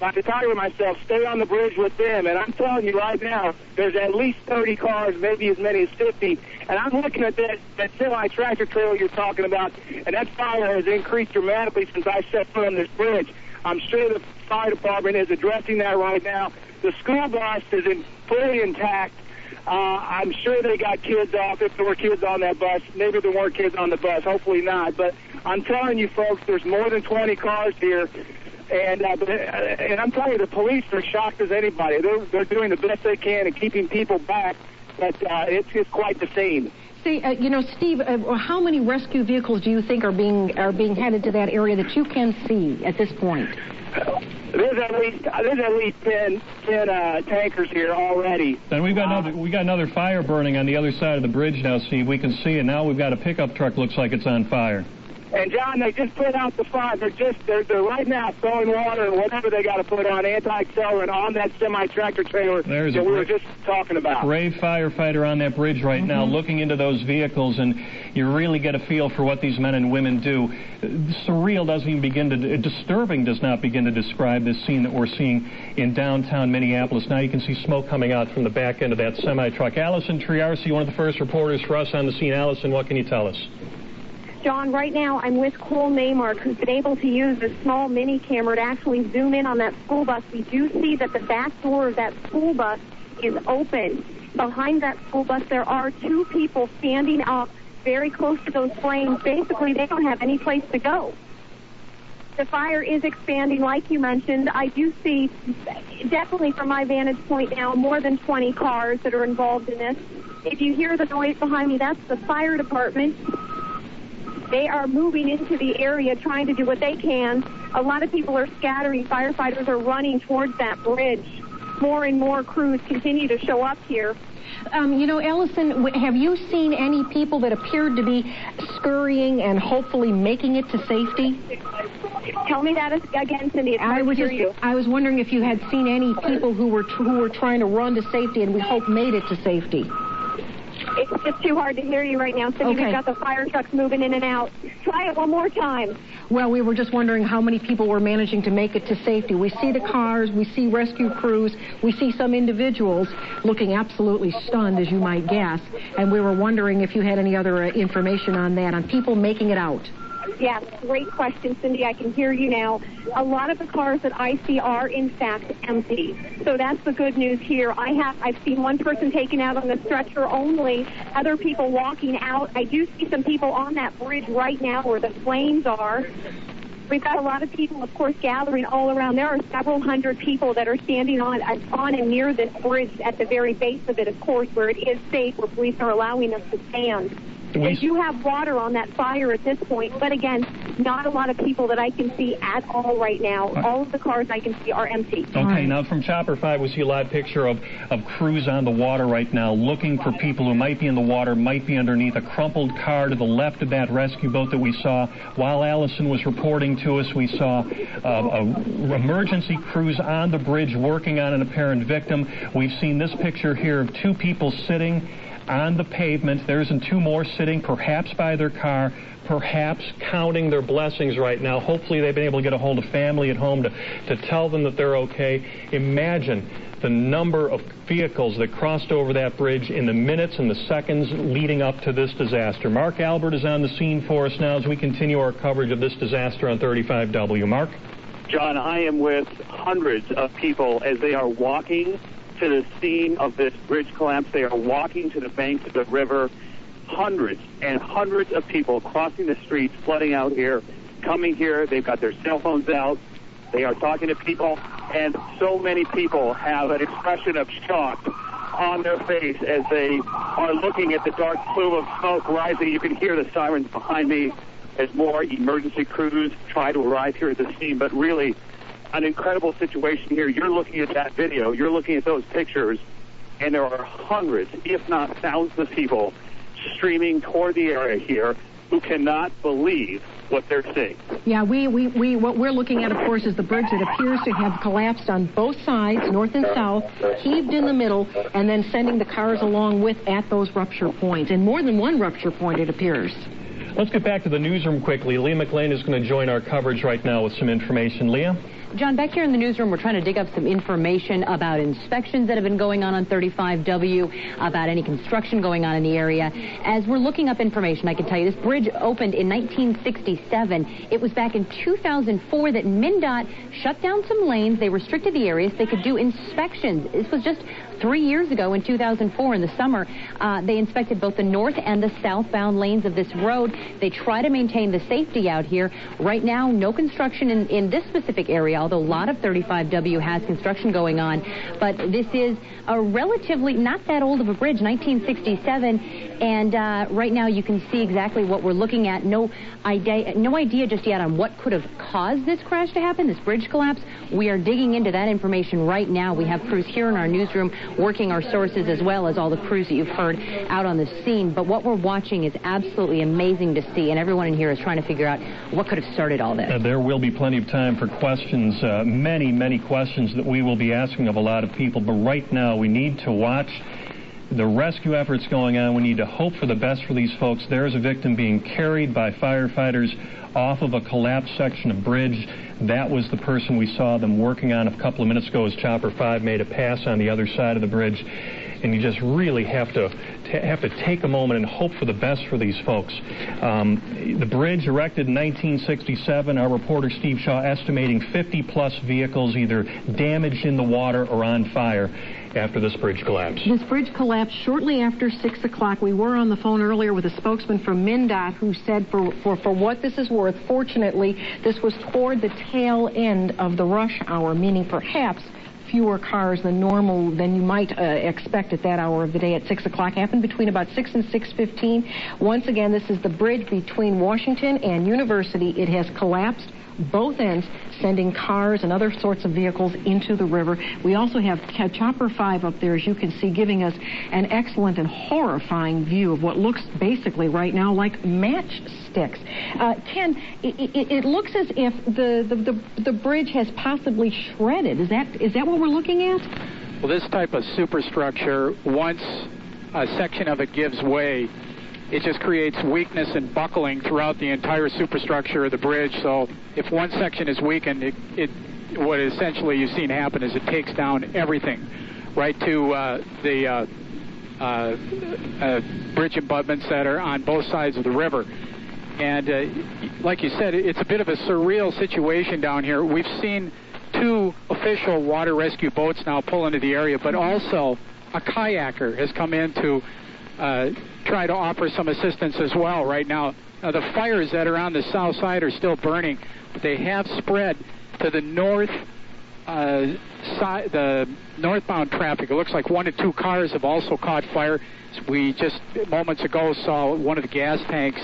my photographer and myself stay on the bridge with them, and I'm telling you right now, there's at least 30 cars, maybe as many as 50. And I'm looking at that semi-tractor trailer you're talking about, and that fire has increased dramatically since I set foot on this bridge. I'm sure the fire department is addressing that right now. The school bus is fully intact. I'm sure they got kids off, if there were kids on that bus. Maybe there weren't kids on the bus. Hopefully not. But I'm telling you, folks, there's more than 20 cars here. And I'm telling you, the police are shocked as anybody. They're doing the best they can and keeping people back. But it's quite the scene. See, Steve, how many rescue vehicles do you think are being headed to that area that you can see at this point? There's at least 10 tankers here already. Then we got another fire burning on the other side of the bridge now, Steve. We can see it now. We've got a pickup truck. Looks like it's on fire. And John, they just put out the fire. They're right now throwing water and whatever they got to put on anti-accelerant on that semi-tractor trailer that we were just talking about. Brave firefighter on that bridge right now, looking into those vehicles, and you really get a feel for what these men and women do. Surreal doesn't even begin to, disturbing does not begin to describe this scene that we're seeing in downtown Minneapolis. Now you can see smoke coming out from the back end of that semi-truck. Allison Triarci, one of the first reporters for us on the scene. Allison, what can you tell us? John, right now I'm with Cole Maymark, who's been able to use a small mini camera to actually zoom in on that school bus. We do see that the back door of that school bus is open. Behind that school bus, there are two people standing up very close to those flames. Basically, they don't have any place to go. The fire is expanding, like you mentioned. I do see, definitely from my vantage point now, more than 20 cars that are involved in this. If you hear the noise behind me, that's the fire department. They are moving into the area, trying to do what they can. A lot of people are scattering. Firefighters are running towards that bridge. More and more crews continue to show up here. Allison, have you seen any people that appeared to be scurrying and hopefully making it to safety? Tell me that again, Cindy. It's hard to hear you. I was wondering if you had seen any people who were trying to run to safety and we hope made it to safety. It's just too hard to hear you right now, Cindy. Okay. We've got the fire trucks moving in and out. Try it one more time. Well, we were just wondering how many people were managing to make it to safety. We see the cars, we see rescue crews, we see some individuals looking absolutely stunned, as you might guess, and we were wondering if you had any other information on that, on people making it out. Yeah, great question, Cindy. I can hear you now. A lot of the cars that I see are, in fact, empty. So that's the good news here. I've seen one person taken out on the stretcher only, other people walking out. I do see some people on that bridge right now where the flames are. We've got a lot of people, of course, gathering all around. There are several hundred people that are standing on and near this bridge at the very base of it, of course, where it is safe, where police are allowing us to stand. They do have water on that fire at this point, but again, not a lot of people that I can see at all right now. All of the cars I can see are empty. Okay, now from Chopper 5, we see a live picture of crews on the water right now looking for people who might be in the water, might be underneath a crumpled car to the left of that rescue boat that we saw. While Allison was reporting to us, we saw emergency crews on the bridge working on an apparent victim. We've seen this picture here of two people sitting on the pavement. There's two more sitting, perhaps by their car, perhaps counting their blessings right now. Hopefully they've been able to get a hold of family at home to tell them that they're okay. Imagine the number of vehicles that crossed over that bridge in the minutes and the seconds leading up to this disaster. Mark Albert is on the scene for us now as we continue our coverage of this disaster on 35W. Mark? John, I am with hundreds of people as they are walking to the scene of this bridge collapse. They are walking to the banks of the river. Hundreds and hundreds of people crossing the streets, flooding out here, coming here. They've got their cell phones out. They are talking to people, and so many people have an expression of shock on their face as they are looking at the dark plume of smoke rising. You can hear the sirens behind me as more emergency crews try to arrive here at the scene. But really, an incredible situation here. You're looking at that video. You're looking at those pictures, and there are hundreds, if not thousands of people streaming toward the area here who cannot believe what they're seeing. Yeah, what we're looking at, of course, is the bridge that appears to have collapsed on both sides, north and south, heaved in the middle, and then sending the cars along with at those rupture points. And more than one rupture point, it appears. Let's get back to the newsroom quickly. Leah McLean is going to join our coverage right now with some information. Leah? John, back here in the newsroom, we're trying to dig up some information about inspections that have been going on 35W, about any construction going on in the area. As we're looking up information, I can tell you this bridge opened in 1967. It was back in 2004 that MnDOT shut down some lanes. They restricted the areas. They could do inspections. This was just 3 years ago in 2004 in the summer. They inspected both the north and the southbound lanes of this road. They try to maintain the safety out here. Right now, no construction in this specific area, although a lot of 35W has construction going on. But this is a relatively not that old of a bridge, 1967, and right now you can see exactly what we're looking at. No idea just yet on what could have caused this crash to happen, this bridge collapse. We are digging into that information right now. We have crews here in our newsroom working our sources, as well as all the crews that you've heard out on the scene. But what we're watching is absolutely amazing to see, and everyone in here is trying to figure out what could have started all this. There will be plenty of time for questions, many questions that we will be asking of a lot of people. But right now, we need to watch the rescue efforts going on. We need to hope for the best for these folks. There's a victim being carried by firefighters off of a collapsed section of bridge. That was the person we saw them working on a couple of minutes ago as Chopper 5 made a pass on the other side of the bridge. And you just really have to take a moment and hope for the best for these folks. The bridge erected in 1967. Our reporter Steve Shaw estimating 50-plus vehicles either damaged in the water or on fire after this bridge collapsed. This bridge collapsed shortly after 6 o'clock. We were on the phone earlier with a spokesman from MnDOT who said for what this is worth, fortunately, this was toward the tail end of the rush hour, meaning perhaps fewer cars than you might expect at that hour of the day at 6 o'clock. Happened between about 6 and 6:15. Once again, this is the bridge between Washington and University. It has collapsed both ends, sending cars and other sorts of vehicles into the river. We also have Chopper 5 up there, as you can see, giving us an excellent and horrifying view of what looks basically right now like matchsticks. Ken, it looks as if the bridge has possibly shredded. Is that what we're looking at? Well, this type of superstructure, once a section of it gives way, it just creates weakness and buckling throughout the entire superstructure of the bridge. So if one section is weakened, what essentially you've seen happen is it takes down everything right to the bridge abutments that are on both sides of the river. And like you said, it's a bit of a surreal situation down here. We've seen 2 official water rescue boats now pull into the area, but also a kayaker has come in to try to offer some assistance as well right now. The fires that are on the south side are still burning, but they have spread to the north side, the northbound traffic. It looks like 1 to 2 cars have also caught fire. We just moments ago saw one of the gas tanks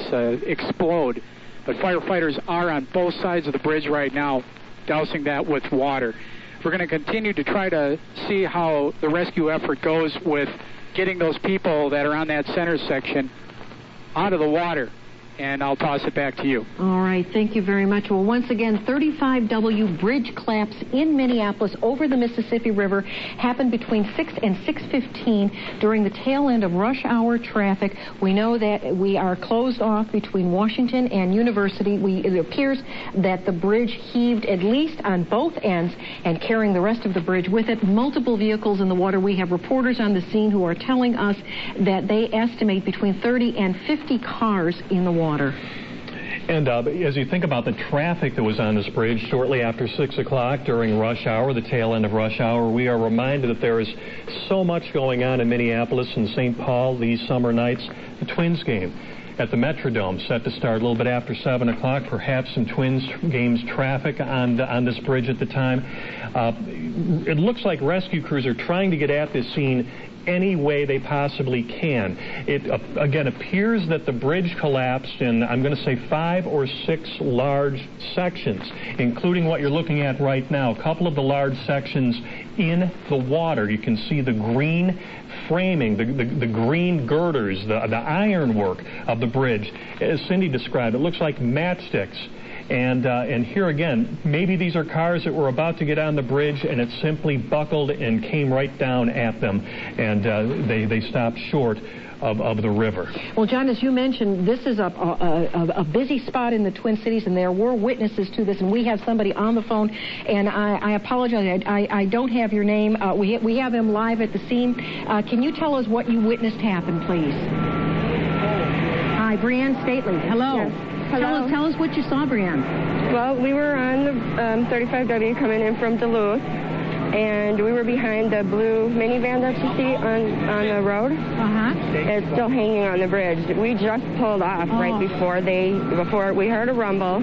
explode, but firefighters are on both sides of the bridge right now, dousing that with water. We're going to continue to try to see how the rescue effort goes with getting those people that are on that center section out of the water. And I'll toss it back to you. All right. Thank you very much. Well, once again, 35W bridge collapse in Minneapolis over the Mississippi River happened between 6 and 6:15 during the tail end of rush hour traffic. We know that we are closed off between Washington and University. It appears that the bridge heaved at least on both ends and carrying the rest of the bridge with it. Multiple vehicles in the water. We have reporters on the scene who are telling us that they estimate between 30 and 50 cars in the water. And as you think about the traffic that was on this bridge shortly after 6 o'clock during rush hour, the tail end of rush hour, we are reminded that there is so much going on in Minneapolis and St. Paul these summer nights. The Twins game at the Metrodome set to start a little bit after 7 o'clock. Perhaps some Twins games traffic on this bridge at the time. It looks like rescue crews are trying to get at this scene any way they possibly can. It again appears that the bridge collapsed in, I'm going to say, 5 or 6 large sections, including what you're looking at right now. A couple of the large sections in the water. You can see the green framing, the green girders, the ironwork of the bridge. As Cindy described, it looks like matchsticks. And here again, maybe these are cars that were about to get on the bridge and it simply buckled and came right down at them, and they stopped short of the river. Well, John, as you mentioned, this is a busy spot in the Twin Cities, and there were witnesses to this, and we have somebody on the phone, and I apologize, I don't have your name. We have him live at the scene. Can you tell us what you witnessed happen, please? Hi, Brianne Stately. Hello. Yes. Hello. Tell us what you saw, Brianne. Well, we were on the 35W coming in from Duluth, and we were behind the blue minivan that you see on the road. It's still hanging on the bridge. We just pulled off right before we heard a rumble.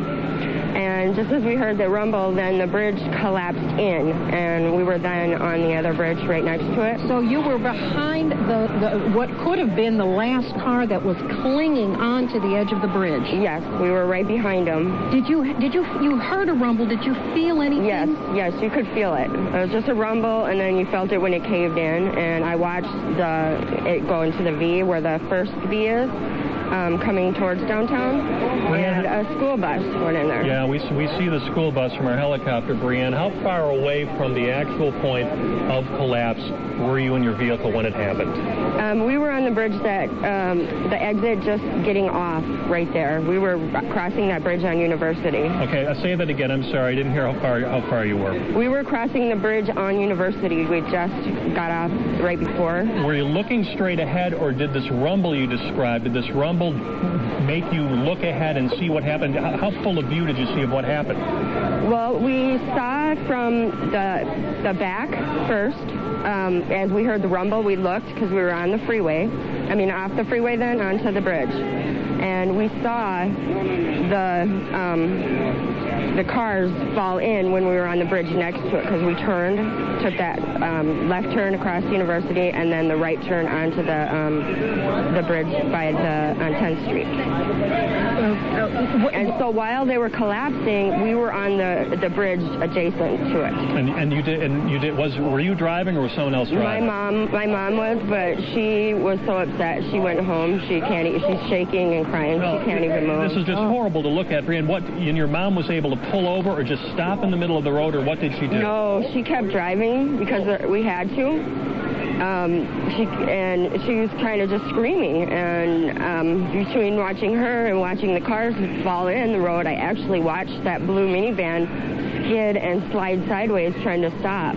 And just as we heard the rumble, then the bridge collapsed in, and we were then on the other bridge right next to it. So you were behind the what could have been the last car that was clinging onto the edge of the bridge. Yes, we were right behind them. You heard a rumble? Did you feel anything? Yes, you could feel it. It was just a rumble, and then you felt it when it caved in. And I watched it go into the V where the first V is. Coming towards downtown, and a school bus went in there. Yeah, we see the school bus from our helicopter, Brianne. How far away from the actual point of collapse were you in your vehicle when it happened? We were on the bridge that, the exit just getting off right there. We were crossing that bridge on University. Okay, say that again. I'm sorry, I didn't hear how far you were. We were crossing the bridge on University. We just got off right before. Were you looking straight ahead, or did this rumble you described, make you look ahead and see what happened? How full of view did you see of what happened? Well, we saw from the back first. As we heard the rumble, we looked because we were on the freeway. Off the freeway then onto the bridge. And we saw the cars fall in when we were on the bridge next to it, because we took that left turn across University and then the right turn onto the bridge on 10th Street. And so while they were collapsing, we were on the bridge adjacent to it. Were you driving or was someone else driving? My mom was, but she was so upset. She went home. She's shaking and crying. She can't even move. This is just horrible to look at, Brianne. And your mom was able to pull over or just stop in the middle of the road, or what did she do? No, she kept driving because we had to. She was kind of just screaming, and between watching her and watching the cars fall in the road, I actually watched that blue minivan skid and slide sideways trying to stop.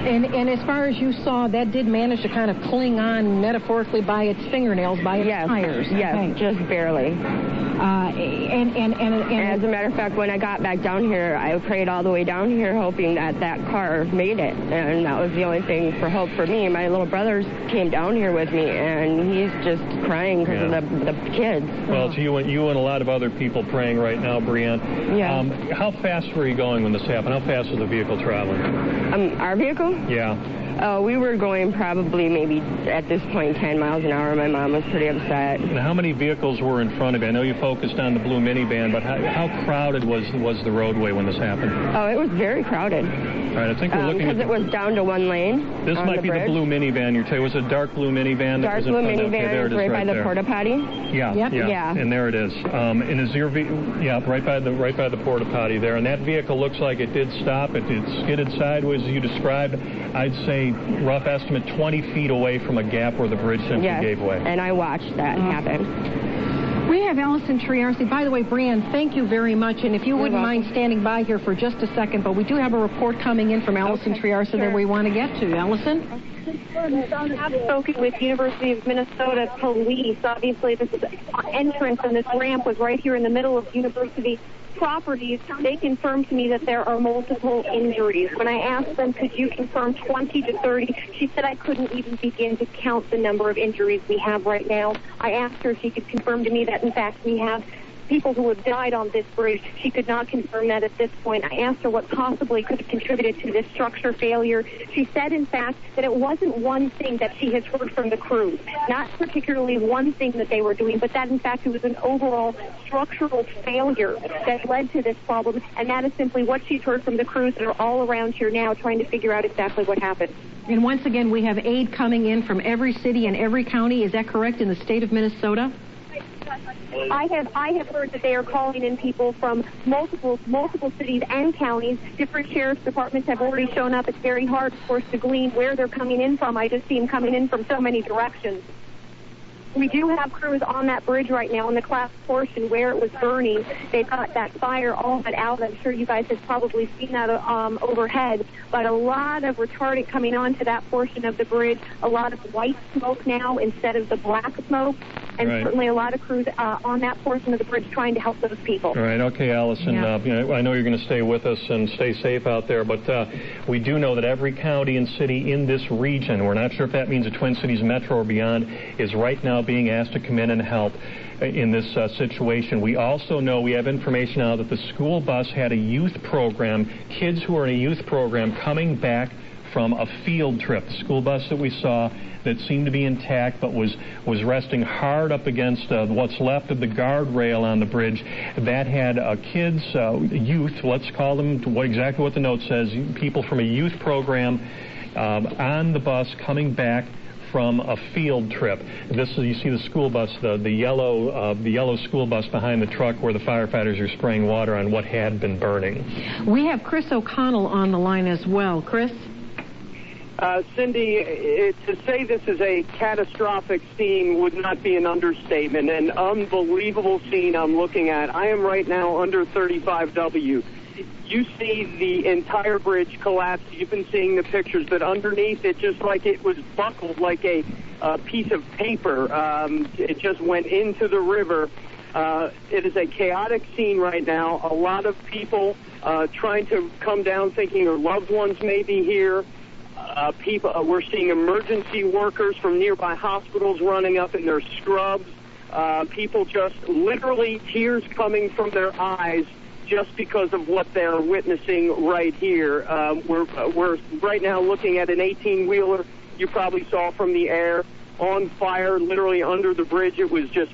And as far as you saw, that did manage to kind of cling on metaphorically by its fingernails, by its tires. Yes, just barely. And as a matter of fact, when I got back down here, I prayed all the way down here hoping that car made it. And that was the only thing for hope for me. My little brother came down here with me, and he's just crying because of the kids. Well, it's you and a lot of other people praying right now, Brianne. Yeah. How fast were you going when this happened? How fast was the vehicle traveling? Our vehicle? Yeah. We were going probably maybe at this point 10 miles an hour. My mom was pretty upset. And how many vehicles were in front of you? I know you focused on the blue minivan, but how crowded was the roadway when this happened? Oh, it was very crowded. All right, I think we're looking at... Because it was down to one lane. This might be the blue minivan you're telling. It was a dark blue minivan. Dark blue minivan, right by the porta potty. Yeah. And there it is. And is your right by the porta potty there. And that vehicle looks like it did stop. It skidded sideways as you described. I'd say rough estimate 20 feet away from a gap where the bridge simply gave way. And I watched that happen. We have Allison Triarci. By the way, Brian, thank you very much. And if you wouldn't mind standing by here for just a second, but we do have a report coming in from Allison Triarci that we want to get to. Allison? I've spoken with University of Minnesota police. Obviously, this entrance and this ramp was right here in the middle of university properties. They confirmed to me that there are multiple injuries. When I asked them, could you confirm 20 to 30, she said I couldn't even begin to count the number of injuries we have right now. I asked her if she could confirm to me that, in fact, we have people who have died on this bridge. She could not confirm that at this point. I asked her what possibly could have contributed to this structure failure. She said, in fact, that it wasn't one thing that she has heard from the crews, not particularly one thing that they were doing, but that, in fact, it was an overall structural failure that led to this problem, and that is simply what she's heard from the crews that are all around here now trying to figure out exactly what happened. And once again, we have aid coming in from every city and every county. Is that correct, in the state of Minnesota? I have heard that they are calling in people from multiple cities and counties. Different sheriff's departments have already shown up. It's very hard, of course, to glean where they're coming in from. I just see them coming in from so many directions. We do have crews on that bridge right now in the collapsed portion where it was burning. They've got that fire all but out. I'm sure you guys have probably seen that overhead. But a lot of retardant coming onto that portion of the bridge, a lot of white smoke now instead of the black smoke, and certainly a lot of crews on that portion of the bridge trying to help those people. All right. Okay, Allison, I know you're going to stay with us and stay safe out there, but we do know that every county and city in this region, we're not sure if that means the Twin Cities Metro or beyond, is right now being asked to come in and help in this situation. We also know, we have information now that the school bus had a youth program, kids who are in a youth program coming back from a field trip. The school bus that we saw that seemed to be intact but was resting hard up against what's left of the guardrail on the bridge, that had kids, youth, let's call them exactly what the note says, people from a youth program on the bus coming back from a field trip. This is, you see the school bus, the yellow school bus behind the truck where the firefighters are spraying water on what had been burning. We have Chris O'Connell on the line as well. Chris? Cindy, to say this is a catastrophic scene would not be an understatement. An unbelievable scene I'm looking at. I am right now under 35W. You see the entire bridge collapse. You've been seeing the pictures, but underneath it, just like it was buckled like a piece of paper. It just went into the river. It is a chaotic scene right now. A lot of people trying to come down thinking their loved ones may be here. We're seeing emergency workers from nearby hospitals running up in their scrubs. People just literally tears coming from their eyes just because of what they're witnessing right here. We're right now looking at an 18-wheeler you probably saw from the air on fire, literally under the bridge. It was just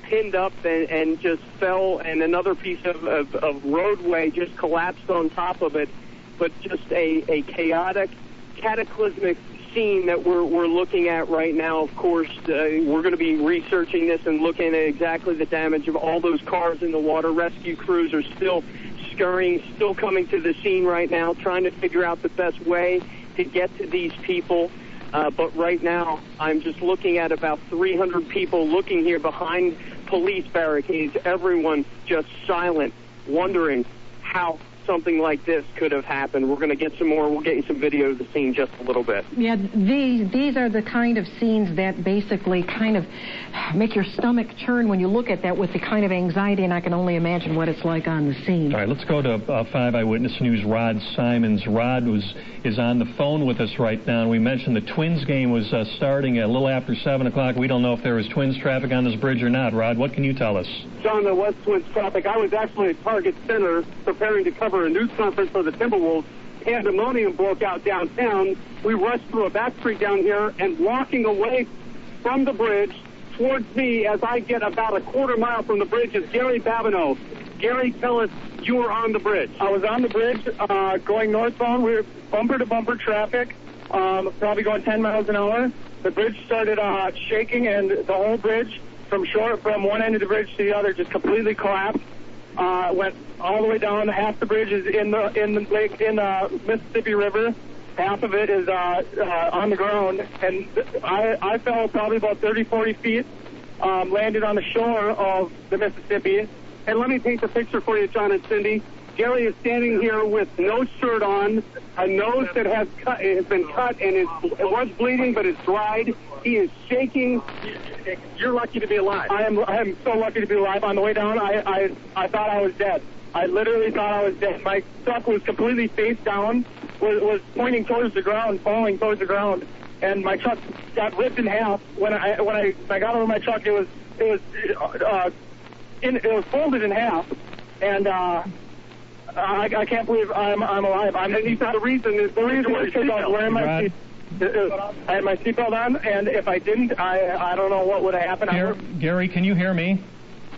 pinned up and just fell, and another piece of roadway just collapsed on top of it. But just a chaotic, cataclysmic scene that we're looking at right now. Of course, we're going to be researching this and looking at exactly the damage of all those cars in the water. Rescue crews are still scurrying, still coming to the scene right now, trying to figure out the best way to get to these people. But right now, I'm just looking at about 300 people looking here behind police barricades, everyone just silent, wondering how something like this could have happened. We're going to get some more. We'll get you some video of the scene just a little bit. Yeah, these are the kind of scenes that basically kind of make your stomach churn when you look at that with the kind of anxiety, and I can only imagine what it's like on the scene. All right, let's go to 5 Eyewitness News' Rod Simons. Rod is on the phone with us right now, and we mentioned the Twins game was starting a little after 7 o'clock. We don't know if there was Twins traffic on this bridge or not. Rod, what can you tell us? John, there was Twins traffic. I was actually at Target Center preparing to cover a news conference for the Timberwolves. Pandemonium broke out downtown. We rushed through a back street down here, and walking away from the bridge towards me as I get about a quarter mile from the bridge is Gary Babineau. Gary, tell us, you were on the bridge. I was on the bridge going northbound. We were bumper-to-bumper traffic, probably going 10 miles an hour. The bridge started shaking, and the whole bridge from one end of the bridge to the other just completely collapsed. Went all the way down. Half the bridge is in the lake, in the Mississippi River. Half of it is on the ground, and I fell probably about 30, 40 feet landed on the shore of the Mississippi. And let me paint the picture for you, John and Cindy. Gary is standing here with no shirt on, a nose that has been cut and it was bleeding, but it's dried. He is shaking. You're lucky to be alive. I am so lucky to be alive. On the way down, I thought I was dead. I literally thought I was dead. My truck was completely face down, was pointing towards the ground, falling towards the ground, and my truck got ripped in half. When I got over my truck, it was folded in half, and I can't believe I'm alive. The reason is because I was wearing my seatbelt. I had my seatbelt on, and if I didn't, I don't know what would have happened. Gary, can you hear me?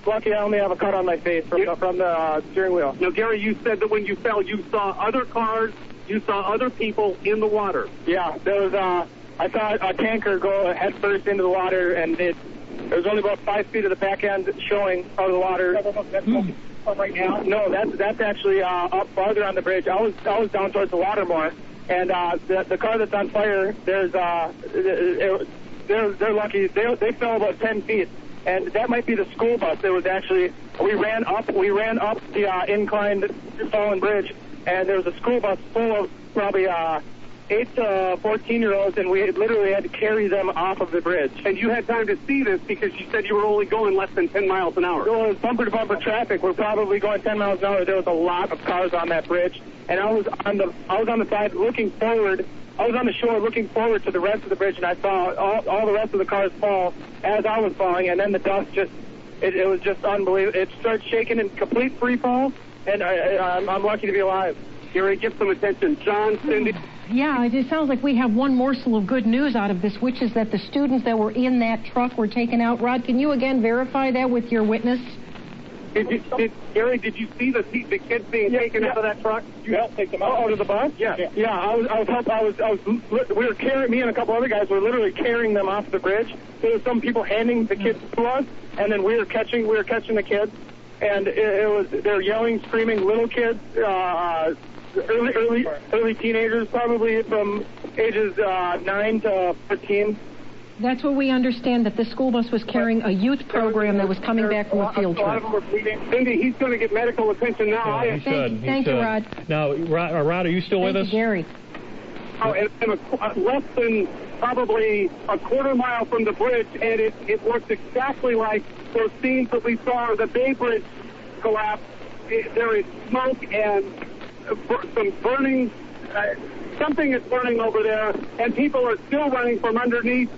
Lucky I only have a cut on my face from the steering wheel. Now, Gary, you said that when you fell, you saw other cars, you saw other people in the water. Yeah, there was I saw a tanker go head first into the water, and there was only about 5 feet of the back end showing out of the water. Right now? No, that's actually up farther on the bridge. I was down towards the water more, and the car that's on fire, they're lucky. They fell about 10 feet, and that might be the school bus. There was actually we ran up the inclined fallen bridge, and there was a school bus full of probably 8 to 14-year-olds, and we literally had to carry them off of the bridge. And you had time to see this because you said you were only going less than 10 miles an hour. So it was bumper-to-bumper traffic. We're probably going 10 miles an hour. There was a lot of cars on that bridge, and I was on the side looking forward. I was on the shore looking forward to the rest of the bridge, and I saw all the rest of the cars fall as I was falling, and then the dust it was just unbelievable. It started shaking in complete free fall, and I'm lucky to be alive. Gary, give some attention. John, Cindy. Yeah, it sounds like we have one morsel of good news out of this, which is that the students that were in that truck were taken out. Rod, can you again verify that with your witness? Gary, did you see the kids being taken out of that truck? You helped take them out of the bus? Yeah. We were carrying, me and a couple other guys were literally carrying them off the bridge. There were some people handing the kids to us, and then we were catching the kids, and they're yelling, screaming, little kids, early teenagers, probably from ages 9 to 14. That's what we understand, that the school bus was carrying a youth program that was coming back from a field trip. A lot of them were bleeding. Cindy, he's going to get medical attention now. Yeah, Thank you, Rod. Now, Rod, are you still with us? Gary. And less than probably a quarter mile from the bridge, and it looks exactly like those scenes that we saw the Bay Bridge collapse. There is smoke and some burning. Something is burning over there, and people are still running from underneath,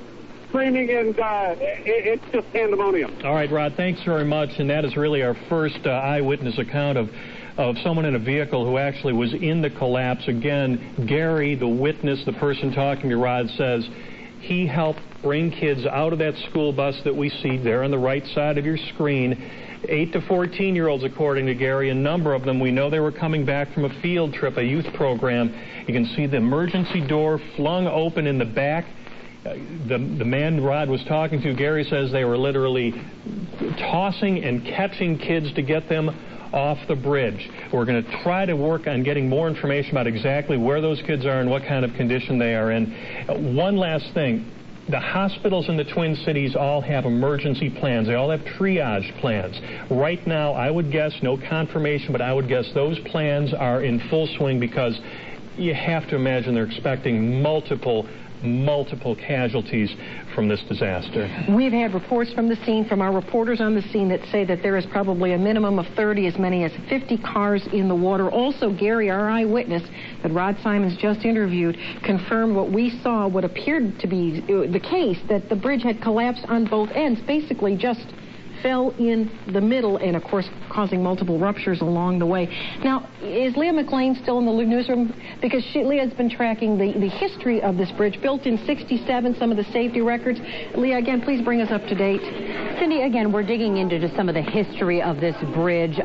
screaming, and it's just pandemonium. All right, Rod, thanks very much. And that is really our first eyewitness account of someone in a vehicle who actually was in the collapse. Again, Gary, the witness, the person talking to Rod, says he helped bring kids out of that school bus that we see there on the right side of your screen. 8 to 14-year-olds, according to Gary, a number of them. We know they were coming back from a field trip, a youth program. You can see the emergency door flung open in the back. The man Rod was talking to, Gary, says they were literally tossing and catching kids to get them off the bridge. We're going to try to work on getting more information about exactly where those kids are and what kind of condition they are in. One last thing. The hospitals in the Twin Cities all have emergency plans. They all have triage plans. Right now, I would guess, no confirmation, but I would guess those plans are in full swing because you have to imagine they're expecting multiple casualties from this disaster. We've had reports from the scene, from our reporters on the scene, that say that there is probably a minimum of 30, as many as 50 cars in the water. Also, Gary, our eyewitness that Rod Simons just interviewed, confirmed what we saw, what appeared to be the case, that the bridge had collapsed on both ends, basically just fell in the middle, and of course causing multiple ruptures along the way. Now, is Leah McLean still in the newsroom? Because Leah's been tracking the history of this bridge, built in '67, some of the safety records. Leah, again, please bring us up to date. Cindy, again, we're digging into just some of the history of this bridge,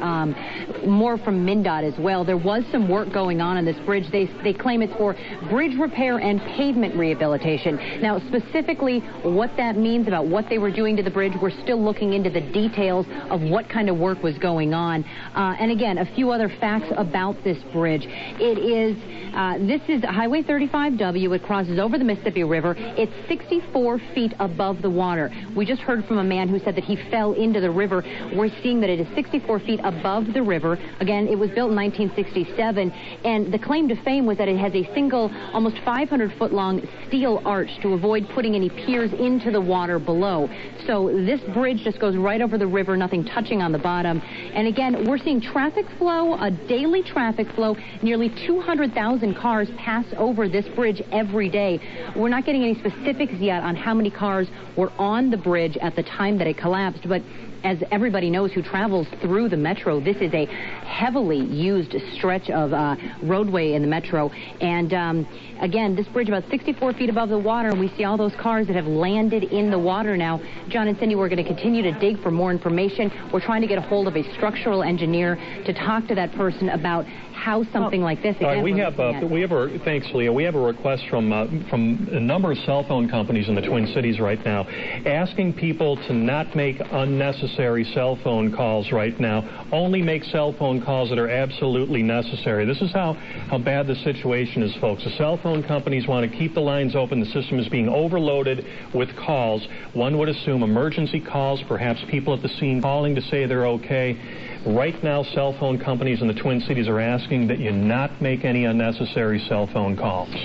more from MnDOT as well. There was some work going on this bridge. They claim it's for bridge repair and pavement rehabilitation. Now, specifically what that means about what they were doing to the bridge, we're still looking into the details of what kind of work was going on. And again, a few other facts about this bridge. This is Highway 35W. It crosses over the Mississippi River. It's 64 feet above the water. We just heard from a man who said that he fell into the river. We're seeing that it is 64 feet above the river. Again, it was built in 1967, and the claim to fame was that it has a single, almost 500-foot-long steel arch to avoid putting any piers into the water below. So this bridge just goes right over the river, nothing touching on the bottom. And again, we're seeing traffic flow, a daily traffic flow. Nearly 200,000 cars pass over this bridge every day. We're not getting any specifics yet on how many cars were on the bridge at the time that it collapsed, but as everybody knows who travels through the metro, this is a heavily used stretch of roadway in the metro. And again, this bridge about 64 feet above the water, and we see all those cars that have landed in the water now. John and Cindy, we're going to continue to dig for more information. We're trying to get a hold of a structural engineer to talk to that person about how something like this. Again, thanks, Leah. We have a request from a number of cell phone companies in the Twin Cities right now, asking people to not make unnecessary cell phone calls right now. Only make cell phone calls that are absolutely necessary. This is how bad the situation is, folks. The cell phone companies want to keep the lines open. The system is being overloaded with calls. One would assume emergency calls, perhaps people at the scene calling to say they're okay. Right now, cell phone companies in the Twin Cities are asking that you not make any unnecessary cell phone calls.